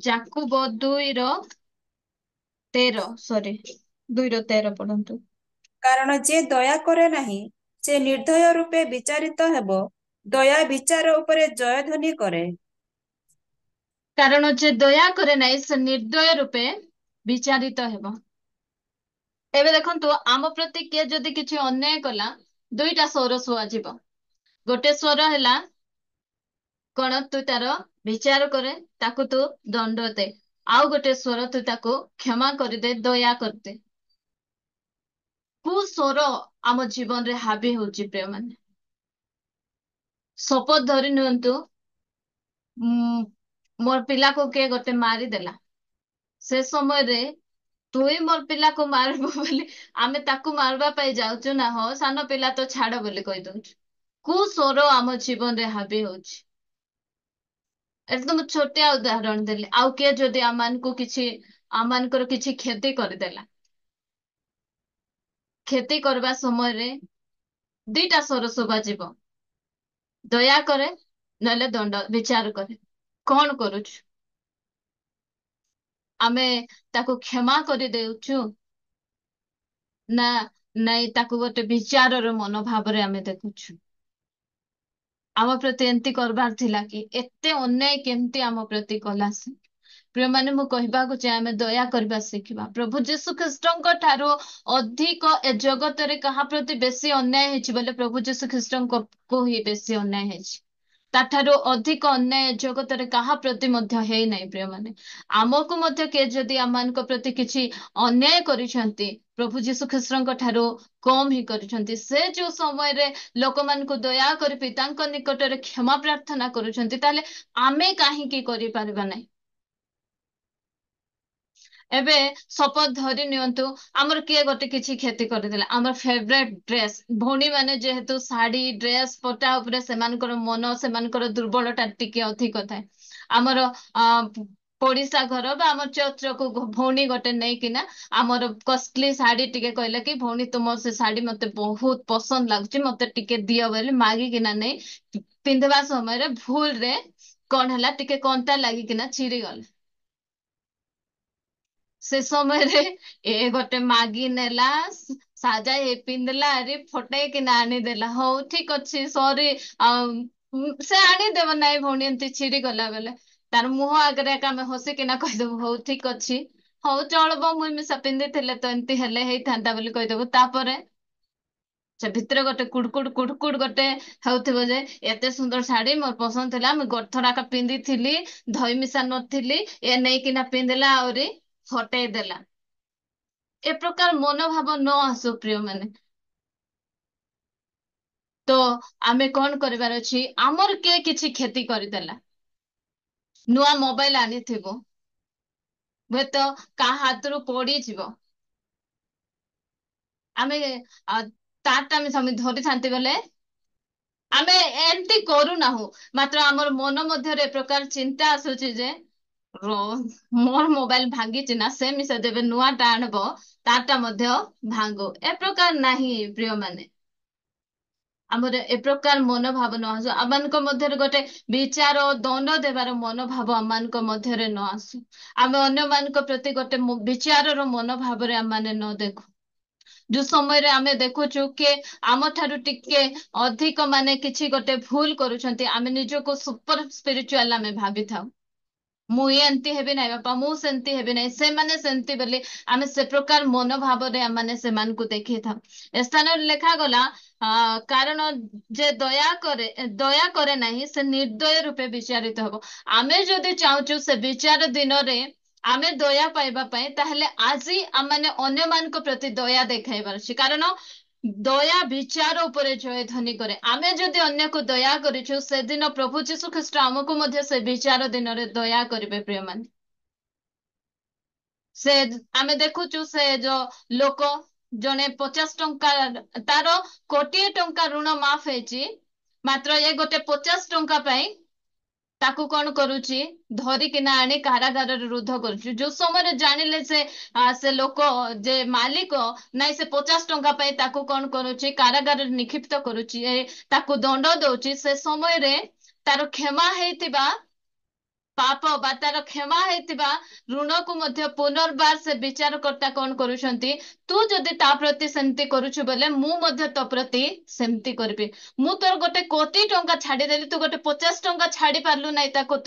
S1: ଯାକୁବ 2:13, ସରି 2:13 ପଢନ୍ତୁ।
S2: କାରଣ ଯେ ଦୟା କରେ ନାହିଁ ସେ ନିର୍ଦ୍ଦୟ ରୂପେ ବିଚାରିତ ହେବ, ଦୟା ବିଚାର ଉପରେ ଜୟଧ୍ୱନି କରେ।
S1: କାରଣ ଯେ ଦୟା କରେ ନାହିଁ ସେ ନିର୍ଦ୍ଦୟ ରୂପେ ବିଚାରିତ ହେବ। ଏବେ ଦେଖନ୍ତୁ, ଆମ ପ୍ରତି କିଏ ଯଦି କିଛି ଅନ୍ୟାୟ କଲା, ଦୁଇଟା ସ୍ୱର ଶୁଣାଯିବ। ଗୋଟେ ସ୍ୱର ହେଲା କଣ, ତୁ ତାର ବିଚାର କରେ, ତାକୁ ତୁ ଦଣ୍ଡ ଦେ। ଆଉ ଗୋଟେ ସ୍ୱର, ତୁ ତାକୁ କ୍ଷମା କରିଦେ, ଦୟା କରିଦେ। କୋଉ ସ୍ୱର ଆମ ଜୀବନରେ ହାବି ହଉଛି ପ୍ରିୟ ମାନେ? ଶପଥ ଧରି ନିଅନ୍ତୁ, ମୋର ପିଲାକୁ କିଏ ଗୋଟେ ମାରିଦେଲା। ସେ ସମୟରେ ତୁଇ ମୋର ପିଲାକୁ ମାରିବୁ ବୋଲି ଆମେ ତାକୁ ମାରିବା ପାଇଁ ଯାଉଛୁ ନା, ହଁ ସାନ ପିଲା ତ ଛାଡ ବୋଲି କହିଦଉଛୁ। କୋଉ ସ୍ୱର ଆମ ଜୀବନରେ ହାବି ହଉଛି? ଏଠି ତ ମୁଁ ଛୋଟିଆ ଉଦାହରଣ ଦେଲି। ଆଉ କିଏ ଯଦି ଆମମାନଙ୍କର କିଛି କ୍ଷତି କରିଦେଲା, କ୍ଷତି କରିବା ସମୟରେ ଦିଟା ସ୍ୱର ଶୁଭାଯିବ, ଦୟା କରେ ନହେଲେ ଦଣ୍ଡ ବିଚାର କରେ। କଣ କରୁଛୁ? ଆମେ ତାକୁ କ୍ଷମା କରିଦେଉଛୁ ନା ନାଇଁ ତାକୁ ଗୋଟେ ବିଚାରର ମନୋଭାବରେ ଆମେ ଦେଖୁଛୁ? ଆମ ପ୍ରତି ଏମିତି କରବାର ଥିଲା କି? ଏତେ ଅନ୍ୟାୟ କେମିତି ଆମ ପ୍ରତି କଲା ସେ? ପ୍ରିୟମାନେ, ମୁଁ କହିବାକୁ ଚାହେଁ ଆମେ ଦୟା କରିବା ଶିଖିବା। ପ୍ରଭୁ ଯୀଶୁ ଖ୍ରୀଷ୍ଟଙ୍କ ଠାରୁ ଅଧିକ ଏ ଜଗତରେ କାହା ପ୍ରତି ବେଶୀ ଅନ୍ୟାୟ ହେଇଛି ବୋଲେ ପ୍ରଭୁ ଯୀଶୁ ଖ୍ରୀଷ୍ଟଙ୍କ କୁ ହିଁ ବେଶୀ ଅନ୍ୟାୟ ହେଇଛି। ତାଠାରୁ ଅଧିକ ଅନ୍ୟାୟ ଜଗତରେ କାହା ପ୍ରତି ମଧ୍ୟ ହେଇନାହିଁ। ପ୍ରିୟମାନେ, ଆମକୁ ମଧ୍ୟ କିଏ ଯଦି ଆମମାନଙ୍କ ପ୍ରତି କିଛି ଅନ୍ୟାୟ କରିଛନ୍ତି, ପ୍ରଭୁ ଯୀଶୁ ଖ୍ରୀଷ୍ଟଙ୍କ ଠାରୁ କମ ହିଁ କରିଛନ୍ତି। ସେ ଯୋଉ ସମୟରେ ଲୋକମାନଙ୍କୁ ଦୟା କରି ପିତାଙ୍କ ନିକଟରେ କ୍ଷମା ପ୍ରାର୍ଥନା କରୁଛନ୍ତି, ତାହେଲେ ଆମେ କାହିଁକି କରିପାରିବା ନାହିଁ? ଏବେ ଶପଥ ଧରି ନିଅନ୍ତୁ, ଆମର କିଏ ଗୋଟେ କିଛି କ୍ଷତି କରିଦେଲା। ଆମର ଫେଭରେଟ ଡ୍ରେସ, ଭଉଣୀ ମାନେ ଯେହେତୁ ଶାଢୀ ଡ୍ରେସ ପଟା ଉପରେ ସେମାନଙ୍କର ମନ, ସେମାନଙ୍କର ଦୁର୍ବଳତା ଟିକେ ଅଧିକ ଥାଏ। ଆମର ପଡିଶା ଘର ବା ଆମ ଚର୍ଚ୍ଚକୁ ଭଉଣୀ ଗୋଟେ ନେଇକିନା ଆମର କଷ୍ଟଲି ଶାଢୀ ଟିକେ କହିଲେ କି, ଭଉଣୀ ତୁମ ସେ ଶାଢୀ ମତେ ବହୁତ ପସନ୍ଦ ଲାଗୁଛି, ମତେ ଟିକେ ଦିଅ ବୋଲି ମାଗିକିନା ନେଇ ପିନ୍ଧିବା ସମୟରେ ଭୁଲରେ କଣ ହେଲା, ଟିକେ କଣ୍ଟା ଲାଗିକିନା ଛିରିଗଲା। ସେ ସମୟରେ ଗୋଟେ ମାଗି ନେଲା, ସାଜାଇ ପିନ୍ଧିଲା, ଆରେ ଫଟେଇକିନା ଆଣିଦେଲା। ହଉ ଠିକ ଅଛି, ସରି। ଆଉ ସେ ଆଣିଦେବ ନାଇଁ ଭଉଣୀ, ଏମିତି ଛିଡି ଗଲା ବେଲେ ତାର ମୁହଁ ଆଗରେ ଏକା ଆମେ ହସିକିନା କହିଦବୁ, ହଉ ଠିକ ଅଛି, ହଉ ଚଳବ, ମୁଇଁ ମିଶା ପିନ୍ଧିଥିଲେ ତ ଏମିତି ହେଲେ ହେଇଥାନ୍ତା ବୋଲି କହିଦବୁ। ତାପରେ ସେ ଭିତରେ ଗୋଟେ କୁଡକୁଡ ଗୋଟେ ହଉଥିବ ଯେ, ଏତେ ସୁନ୍ଦର ଶାଢୀ ମୋର ପସନ୍ଦ ଥିଲା, ମୁଁ ଗୋଟେ ଥରାକ ପିନ୍ଧିଥିଲି, ଧୋଇ ମିଶା ନଥିଲି, ଏ ନେଇକିନା ପିନ୍ଧିଲା ଆହୁରି ହଟେଇ ଦେଲା। ଏ ପ୍ରକାର ମନୋଭାବ ନ ଆସୁ ପ୍ରିୟ ମାନେ। ତ ଆମେ କଣ କରିବାର ଅଛି? ଆମର କିଏ କିଛି କ୍ଷତି କରିଦେଲା, ନୂଆ ମୋବାଇଲ ଆଣିଥିବ, ହୁଏତ କାହା ହାତରୁ ପଡିଯିବ, ଆମେ ତାରଟା ଆମେ ସମିତି ଧରିଥାନ୍ତି ବୋଲେ ଆମେ ଏମିତି କରୁନାହୁଁ। ମାତ୍ର ଆମର ମନ ମଧ୍ୟରେ ଏ ପ୍ରକାର ଚିନ୍ତା ଆସୁଛି ଯେ, ମୋର ମୋବାଇଲ ଭାଙ୍ଗିଛି ନା, ସେ ମିଶା ଦେବେ ନୂଆ ଟା ଆଣବ, ତାରଟା ମଧ୍ୟ ଭାଙ୍ଗୁ। ଏ ପ୍ରକାର ନାହିଁ ପ୍ରିୟ ମାନେ। ଆମର ଏ ପ୍ରକାର ମନୋଭାବ ନ ଆସୁ। ଆମମାନଙ୍କ ମଧ୍ୟରେ ଗୋଟେ ବିଚାର ଦଣ୍ଡ ଦେବାର ମନୋଭାବ ଆମମାନଙ୍କ ମଧ୍ୟରେ ନ ଆସୁ। ଆମେ ଅନ୍ୟମାନଙ୍କ ପ୍ରତି ଗୋଟେ ବିଚାରର ମନୋଭାବରେ ଆମମାନେ ନ ଦେଖୁ। ଯୋଉ ସମୟରେ ଆମେ ଦେଖୁଛୁ କି ଆମ ଠାରୁ ଟିକେ ଅଧିକ ମାନେ କିଛି ଗୋଟେ ଭୁଲ କରୁଛନ୍ତି, ଆମେ ନିଜକୁ ସୁପର ସ୍ପିରିଚୁଆଲ ଆମେ ଭାବିଥାଉ। ମୁଁ ଏମିତି ହେବି ନାହିଁ ବାପା, ମୁଁ ସେମିତି ହେବି ନାହିଁ, ସେମାନେ ସେମିତି ବୋଲି ଆମେ ସେ ପ୍ରକାର ମନୋଭାବରେ ଆମେ ସେମାନଙ୍କୁ ଦେଖେଇଥାଉ। ଏ ସ୍ଥାନରେ ଲେଖାଗଲା, କାରଣ ଯେ ଦୟା କରେ ନାହିଁ ସେ ନିର୍ଦ୍ଦୟ ରୂପେ ବିଚାରିତ ହବ। ଆମେ ଯଦି ଚାହୁଁଛୁ ସେ ବିଚାର ଦିନରେ ଆମେ ଦୟା ପାଇବା ପାଇଁ, ତାହେଲେ ଆଜି ଆମେ ଅନ୍ୟମାନଙ୍କ ପ୍ରତି ଦୟା ଦେଖାଇବାର ଅଛି। କାରଣ ଦୟା ବିଚାର ଉପରେ ଜୟଧ୍ୱନି କରେ। ଆମେ ଯଦି ଅନ୍ୟକୁ ଦୟା କରିଛୁ, ସେଦିନ ପ୍ରଭୁ ଯୀଶୁ ଖ୍ରୀଷ୍ଟ ଆମକୁ ମଧ୍ୟ ସେ ବିଚାର ଦିନରେ ଦୟା କରିବେ ପ୍ରିୟମାନେ। ସେ ଆମେ ଦେଖୁଛୁ ସେ ଯୋଉ ଲୋକ ଜଣେ 50 ଟଙ୍କା, ତାର 1,00,00,000 ଋଣ ମାଫ ହେଇଛି, ମାତ୍ର ଏ ଗୋଟେ 50 ଟଙ୍କା ପାଇଁ ତାକୁ କଣ କରୁଛି, ଧରିକିନା ଆଣି କାରାଗାରରେ ରୁଦ୍ଧ କରୁଛି। ଯୋଉ ସମୟରେ ଜାଣିଲେ ସେ ଲୋକ ଯେ ମାଲିକ ନାଇଁ, ସେ 50 ଟଙ୍କା ପାଇଁ ତାକୁ କଣ କରୁଛି, କାରାଗାରରେ ନିକ୍ଷିପ୍ତ କରୁଛି, ତାକୁ ଦଣ୍ଡ ଦଉଛି। ସେ ସମୟରେ ତାର କ୍ଷମା ହେଇଥିବା ପାପ ବା ତାର କ୍ଷମା ହେଇଥିବା ଋଣକୁ ମଧ୍ୟ ପୁନର୍ବାର ସେ ବିଚାରକର୍ତ୍ତା କଣ କରୁଛନ୍ତି, ତୁ ଯଦି ତା ପ୍ରତି ସେମିତି କରୁଛୁ ବୋଲେ ମୁଁ ମଧ୍ୟ ତୋ ପ୍ରତି ସେମିତି କରିବି। ମୁଁ ତୋର ଗୋଟେ 1,00,00,000 ଛାଡିଦେଲି, ତୁ ଗୋଟେ 50 ଟଙ୍କା ଛାଡି ପାରିଲୁ ନାହିଁ ତାକୁ,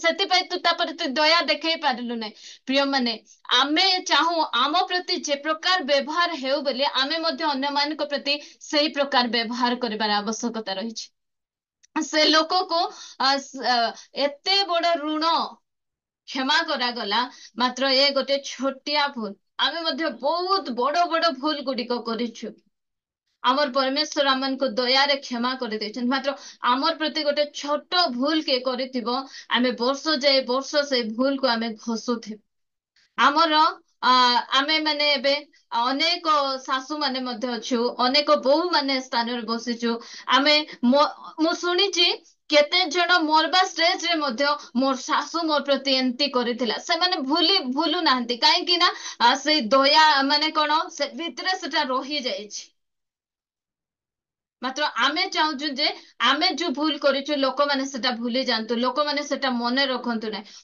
S1: ସେଥିପାଇଁ ତୁ ତା ପ୍ରତି ଦୟା ଦେଖେଇ ପାରିଲୁ ନାହିଁ। ପ୍ରିୟମାନେ, ଆମେ ଚାହୁଁ ଆମ ପ୍ରତି ଯେ ପ୍ରକାର ବ୍ୟବହାର ହେଉ ବୋଲି ଆମେ ମଧ୍ୟ ଅନ୍ୟମାନଙ୍କ ପ୍ରତି ସେଇ ପ୍ରକାର ବ୍ୟବହାର କରିବାର ଆବଶ୍ୟକତା ରହିଛି। ସେ ଲୋକକୁ ଏତେ ବଡ ଋଣ କ୍ଷମା କରାଗଲା, ମାତ୍ର ଏ ଗୋଟେ ଛୋଟିଆ ଭୁଲ। ଆମେ ମଧ୍ୟ ବହୁତ ବଡ ବଡ ଭୁଲ ଗୁଡିକ କରିଛୁ। ଆମର ପରମେଶ୍ୱର ଆମମାନଙ୍କୁ ଦୟାରେ କ୍ଷମା କରିଦେଇଛନ୍ତି, ମାତ୍ର ଆମର ପ୍ରତି ଗୋଟେ ଛୋଟ ଭୁଲ କିଏ କରିଥିବ, ଆମେ ବର୍ଷ ଯାଏ ବର୍ଷ ସେଇ ଭୁଲକୁ ଆମେ ଘଷୁଥିବୁ। ଆମର ଆମେ ମାନେ ଏବେ ଅନେକ ଶାଶୁ ମାନେ ମଧ୍ୟ ଅଛୁ, ଅନେକ ବୋହୂ ମାନେ ସ୍ଥାନରେ ବସିଛୁ। ଆମେ ମୁଁ ଶୁଣିଛି କେତେ ଜଣ ମରବା ଷ୍ଟେଜରେ ମଧ୍ୟ ମୋର ଶାଶୁ ମୋ ପ୍ରତି ଏମିତି କରିଥିଲା, ସେମାନେ ଭୁଲୁ ନାହାନ୍ତି। କାହିଁକି ନା ସେଇ ଦୟା ମାନେ କଣ, ସେ ଭିତରେ ସେଟା ରହିଯାଇଛି। ମାତ୍ର ଆମେ ଚାହୁଁଛୁ ଯେ ଆମେ ଯୋଉ ଭୁଲ କରିଛୁ ଲୋକମାନେ ସେଟା ଭୁଲି ଯାଆନ୍ତୁ, ଲୋକମାନେ ସେଟା ମନେ ରଖନ୍ତୁ ନାହିଁ।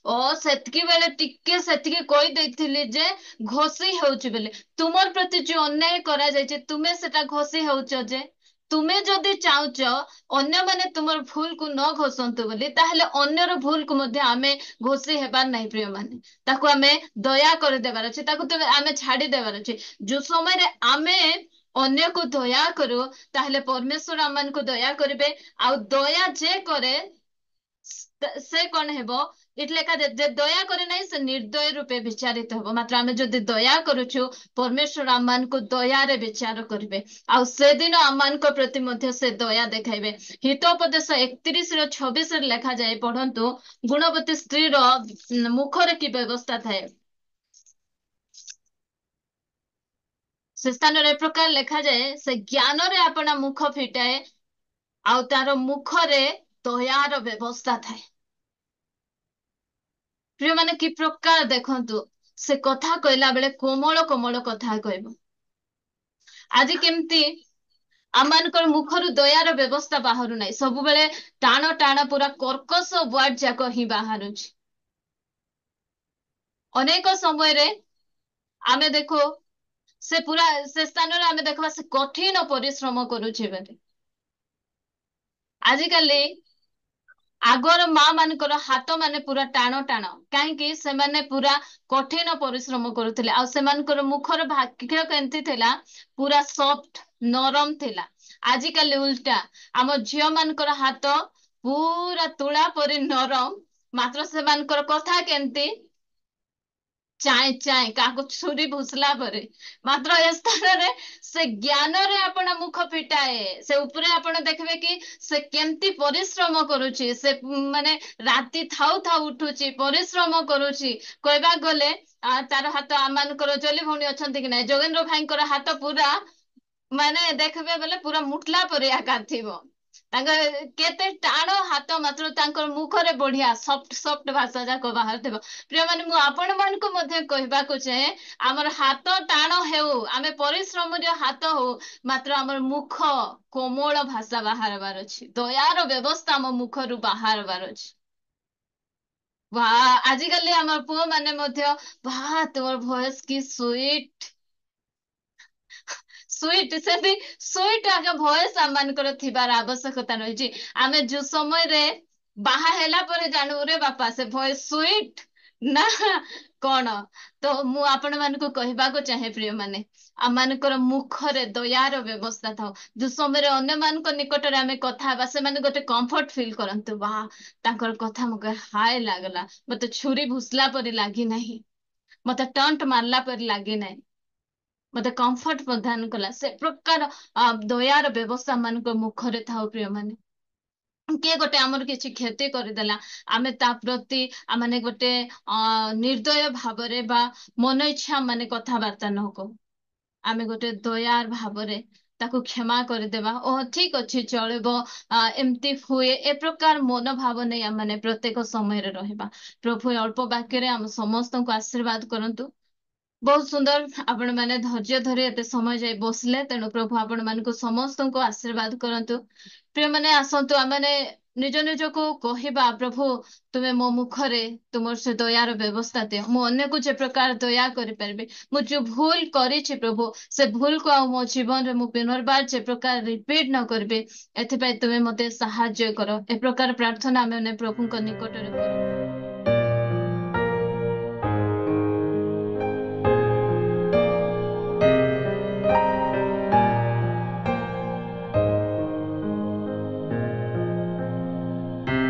S1: ସେତିକି ବେଳେ ଟିକେ ସେତିକି କହିଦେଇଥିଲି ଯେ ଘଷି ହେଉଛି ବୋଲି, ତୁମର ପ୍ରତି ଯୋଉ ଅନ୍ୟାୟ କରାଯାଇଛି ତୁମେ ସେଟା ଘଷି ହେଉଛ ଯେ। ତୁମେ ଯଦି ଚାହୁଁଛ ଅନ୍ୟମାନେ ତୁମର ଭୁଲକୁ ନ ଘଷନ୍ତୁ ବୋଲି, ତାହେଲେ ଅନ୍ୟର ଭୁଲକୁ ମଧ୍ୟ ଆମେ ଘୋଷି ହେବାର ନାହିଁ ପ୍ରିୟମାନେ। ତାକୁ ଆମେ ଦୟା କରିଦେବାର ଅଛି, ତାକୁ ଆମେ ଛାଡିଦେବାର ଅଛି। ଯୋଉ ସମୟରେ ଆମେ ଅନ୍ୟକୁ ଦୟା କରୁ, ତାହେଲେ ପରମେଶ୍ୱର ଆମମାନଙ୍କୁ ଦୟା କରିବେ। ଆଉ ଦୟା ଯେ କରେ ସେ କଣ ହେବ, ଏଠି ଲେଖା ଯେ ଦୟା କରେ ନାହିଁ ସେ ନିର୍ଦ୍ଦୟ ରୂପେ ବିଚାରିତ ହବ। ମାତ୍ର ଆମେ ଯଦି ଦୟା କରୁଛୁ, ପରମେଶ୍ୱର ଆମମାନଙ୍କୁ ଦୟାରେ ବିଚାର କରିବେ, ଆଉ ସେଦିନ ଆମମାନଙ୍କ ପ୍ରତି ମଧ୍ୟ ସେ ଦୟା ଦେଖାଇବେ। ହିତୋପଦେଶ 31:26 ଲେଖାଯାଏ, ପଢନ୍ତୁ। ଗୁଣବତୀ ସ୍ତ୍ରୀର ମୁଖରେ କି ବ୍ୟବସ୍ଥା ଥାଏ। ସେ ସ୍ଥାନରେ ଏ ପ୍ରକାର ଲେଖାଯାଏ, ସେ ଜ୍ଞାନରେ ଆପଣା ମୁଖ ଫିଟାଏ, ଆଉ ତାର ମୁଖରେ ଦୟାର ବ୍ୟବସ୍ଥା ଥାଏ। ପ୍ରିୟମାନେ, କି ପ୍ରକାର ଦେଖନ୍ତୁ, ସେ କଥା କହିଲା ବେଳେ କୋମଳ କୋମଳ କଥା କହିବ। ଆଜି କେମିତି ଆମମାନଙ୍କର ମୁଖରୁ ଦୟାର ବ୍ୟବସ୍ଥା ବାହାରୁ ନାହିଁ, ସବୁବେଳେ ଟାଣ ଟାଣ ପୁରା କର୍କଶ ୱାର୍ଡ ଯାକ ହିଁ ବାହାରୁଛି। ଅନେକ ସମୟରେ ଆମେ ଦେଖୁ ସେ ସ୍ଥାନରେ ଆମେ ଦେଖିବା ସେ କଠିନ ପରିଶ୍ରମ କରୁଛି ବୋଲି। ଆଜିକାଲି ଆଗର ମା ମାନଙ୍କର ହାତ ମାନେ ପୁରା ଟାଣ ଟାଣ, କାହିଁକି ସେମାନେ ପୁରା କଠିନ ପରିଶ୍ରମ କରୁଥିଲେ, ଆଉ ସେମାନଙ୍କର ମୁଖର ଭାଗ୍ୟ କେମିତି ଥିଲା, ପୁରା ସଫ୍ଟ ନରମ ଥିଲା। ଆଜିକାଲି ଉଲ୍ଟା, ଆମ ଝିଅ ମାନଙ୍କର ହାତ ପୁରା ତୁଳା ପରି ନରମ, ମାତ୍ର ସେମାନଙ୍କର କଥା କେମିତି ଚାଏଁ ଚାଏଁ, କାହାକୁ ଛୁରୀ ଭୁସିଲା ପରେ। ମାତ୍ର ଏ ସ୍ଥାନରେ ସେ ଜ୍ଞାନରେ ଆପଣ ମୁଖ ଫିଟାଏ। ସେ ଉପରେ ଆପଣ ଦେଖିବେ କି ସେ କେମିତି ପରିଶ୍ରମ କରୁଛି, ସେ ମାନେ ରାତି ଥାଉ ଥାଉ ଉଠୁଛି, ପରିଶ୍ରମ କରୁଛି। କହିବାକୁ ଗଲେ ତାର ହାତ, ଆମମାନଙ୍କର ଜଲି ଭଉଣୀ ଅଛନ୍ତି କି ନାଇଁ, ଯୋଗେନ୍ଦ୍ର ଭାଇଙ୍କର ହାତ ପୁରା ମାନେ ଦେଖିବେ ବୋଲେ ପୁରା ମୁଠଲା ପରି ଆକାର ଥିବ। ତାଙ୍କ କେତେ ଟାଣ ହାତ, ମାତ୍ର ତାଙ୍କର ମୁଖରେ ବଢିଆ ସଫ୍ଟ ସଫ୍ଟ ଭାଷା ଯାକ ବାହାରୁଥିବ। ପ୍ରିୟମାନେ, ମୁଁ ଆପଣ ମାନଙ୍କୁ ମଧ୍ୟ କହିବାକୁ ଚାହେଁ, ଆମର ହାତ ଟାଣ ହେଉ, ଆମେ ପରିଶ୍ରମରେ ହାତ ହଉ, ମାତ୍ର ଆମର ମୁଖ କୋମଳ ଭାଷା ବାହାରବାର ଅଛି, ଦୟାର ବ୍ୟବସ୍ଥା ଆମ ମୁଖରୁ ବାହାରବାର ଅଛି। ଆଜିକାଲି ଆମର ପୁଅ ମାନେ ମଧ୍ୟ, ତୋର ଭଏସ କି ସୁଇଟ ସୁଇଟ, ସେମିତି ସୁଇଟ ଆଗ ଭଏସ ଆମ ମାନଙ୍କର ଥିବାର ଆବଶ୍ୟକତା ରହିଛି। ଆମେ ଯୋଉ ସମୟରେ ବାହା ହେଲା ପରେ ଜାଣୁ, ରେ ବାପା ସେ ଭଏସ ସୁଇଟ, ନା କଣ? ତ ମୁଁ ଆପଣ ମାନଙ୍କୁ କହିବାକୁ ଚାହେଁ ପ୍ରିୟ ମାନେ, ଆମମାନଙ୍କର ମୁଖରେ ଦୟାର ବ୍ୟବସ୍ଥା ଥାଉ। ଯୋଉ ସମୟରେ ଅନ୍ୟମାନଙ୍କ ନିକଟରେ ଆମେ କଥା ହେବା, ସେମାନେ ଗୋଟେ କମ୍ଫର୍ଟ ଫିଲ୍ କରନ୍ତୁ। ବା, ତାଙ୍କର କଥା ମତେ ହାୟ ଲାଗିଲା, ମତେ ଛୁରୀ ଭୁସିଲା ପରି ଲାଗି ନାହିଁ, ମତେ ଟଣ୍ଟ ମାରିଲା ପରି ଲାଗି ନାହିଁ, ମତେ କମ୍ଫର୍ଟ ପ୍ରଦାନ କଲା। ସେ ପ୍ରକାର ଦୟାର ବ୍ୟବସ୍ଥା ମାନଙ୍କ ମୁଖରେ ଥାଉ ପ୍ରିୟ ମାନେ। କିଏ ଗୋଟେ ଆମର କିଛି କ୍ଷତି କରିଦେଲା, ଆମେ ତା ପ୍ରତି ମାନେ ଗୋଟେ ନିର୍ଦ୍ଦୟ ଭାବରେ ବା ମନ ଇଚ୍ଛା ମାନେ କଥାବାର୍ତ୍ତା ନ କହୁ, ଆମେ ଗୋଟେ ଦୟାର ଭାବରେ ତାକୁ କ୍ଷମା କରିଦେବା। ଓ ଠିକ ଅଛି, ଚଳିବ, ଏମିତି ହୁଏ, ଏ ପ୍ରକାର ମନୋଭାବ ନେଇ ଆମେ ପ୍ରତ୍ୟେକ ସମୟରେ ରହିବା। ପ୍ରଭୁ ଏ ଅଳ୍ପ ବାକ୍ୟରେ ଆମ ସମସ୍ତଙ୍କୁ ଆଶୀର୍ବାଦ କରନ୍ତୁ। ବହୁତ ସୁନ୍ଦର, ଆପଣ ମାନେ ଧୈର୍ଯ୍ୟ ଧରି ଏତେ ସମୟ ଯାଇ ବସିଲେ, ତେଣୁ ପ୍ରଭୁ ଆପଣ ମାନଙ୍କୁ ସମସ୍ତଙ୍କୁ ଆଶୀର୍ବାଦ କରନ୍ତୁ। ପ୍ରିୟମାନେ, ଆସନ୍ତୁ ଆମେ ନିଜ ନିଜକୁ କହିବା, ପ୍ରଭୁ ତୁମେ ମୋ ମୁଖରେ ତୁମର ସେ ଦୟାର ବ୍ୟବସ୍ଥା ଦିଅ। ମୁଁ ଅନ୍ୟକୁ ଯେ ପ୍ରକାର ଦୟା କରିପାରିବି, ମୁଁ ଯୋଉ ଭୁଲ କରିଛି ପ୍ରଭୁ, ସେ ଭୁଲକୁ ଆଉ ମୋ ଜୀବନରେ ମୁଁ ପୁନର୍ବାର ଯେ ପ୍ରକାର ରିପିଟ ନ କରିବି, ଏଥିପାଇଁ ତୁମେ ମତେ ସାହାଯ୍ୟ କର। ଏ ପ୍ରକାର ପ୍ରାର୍ଥନା ଆମେ ପ୍ରଭୁଙ୍କ ନିକଟରେ କରୁ।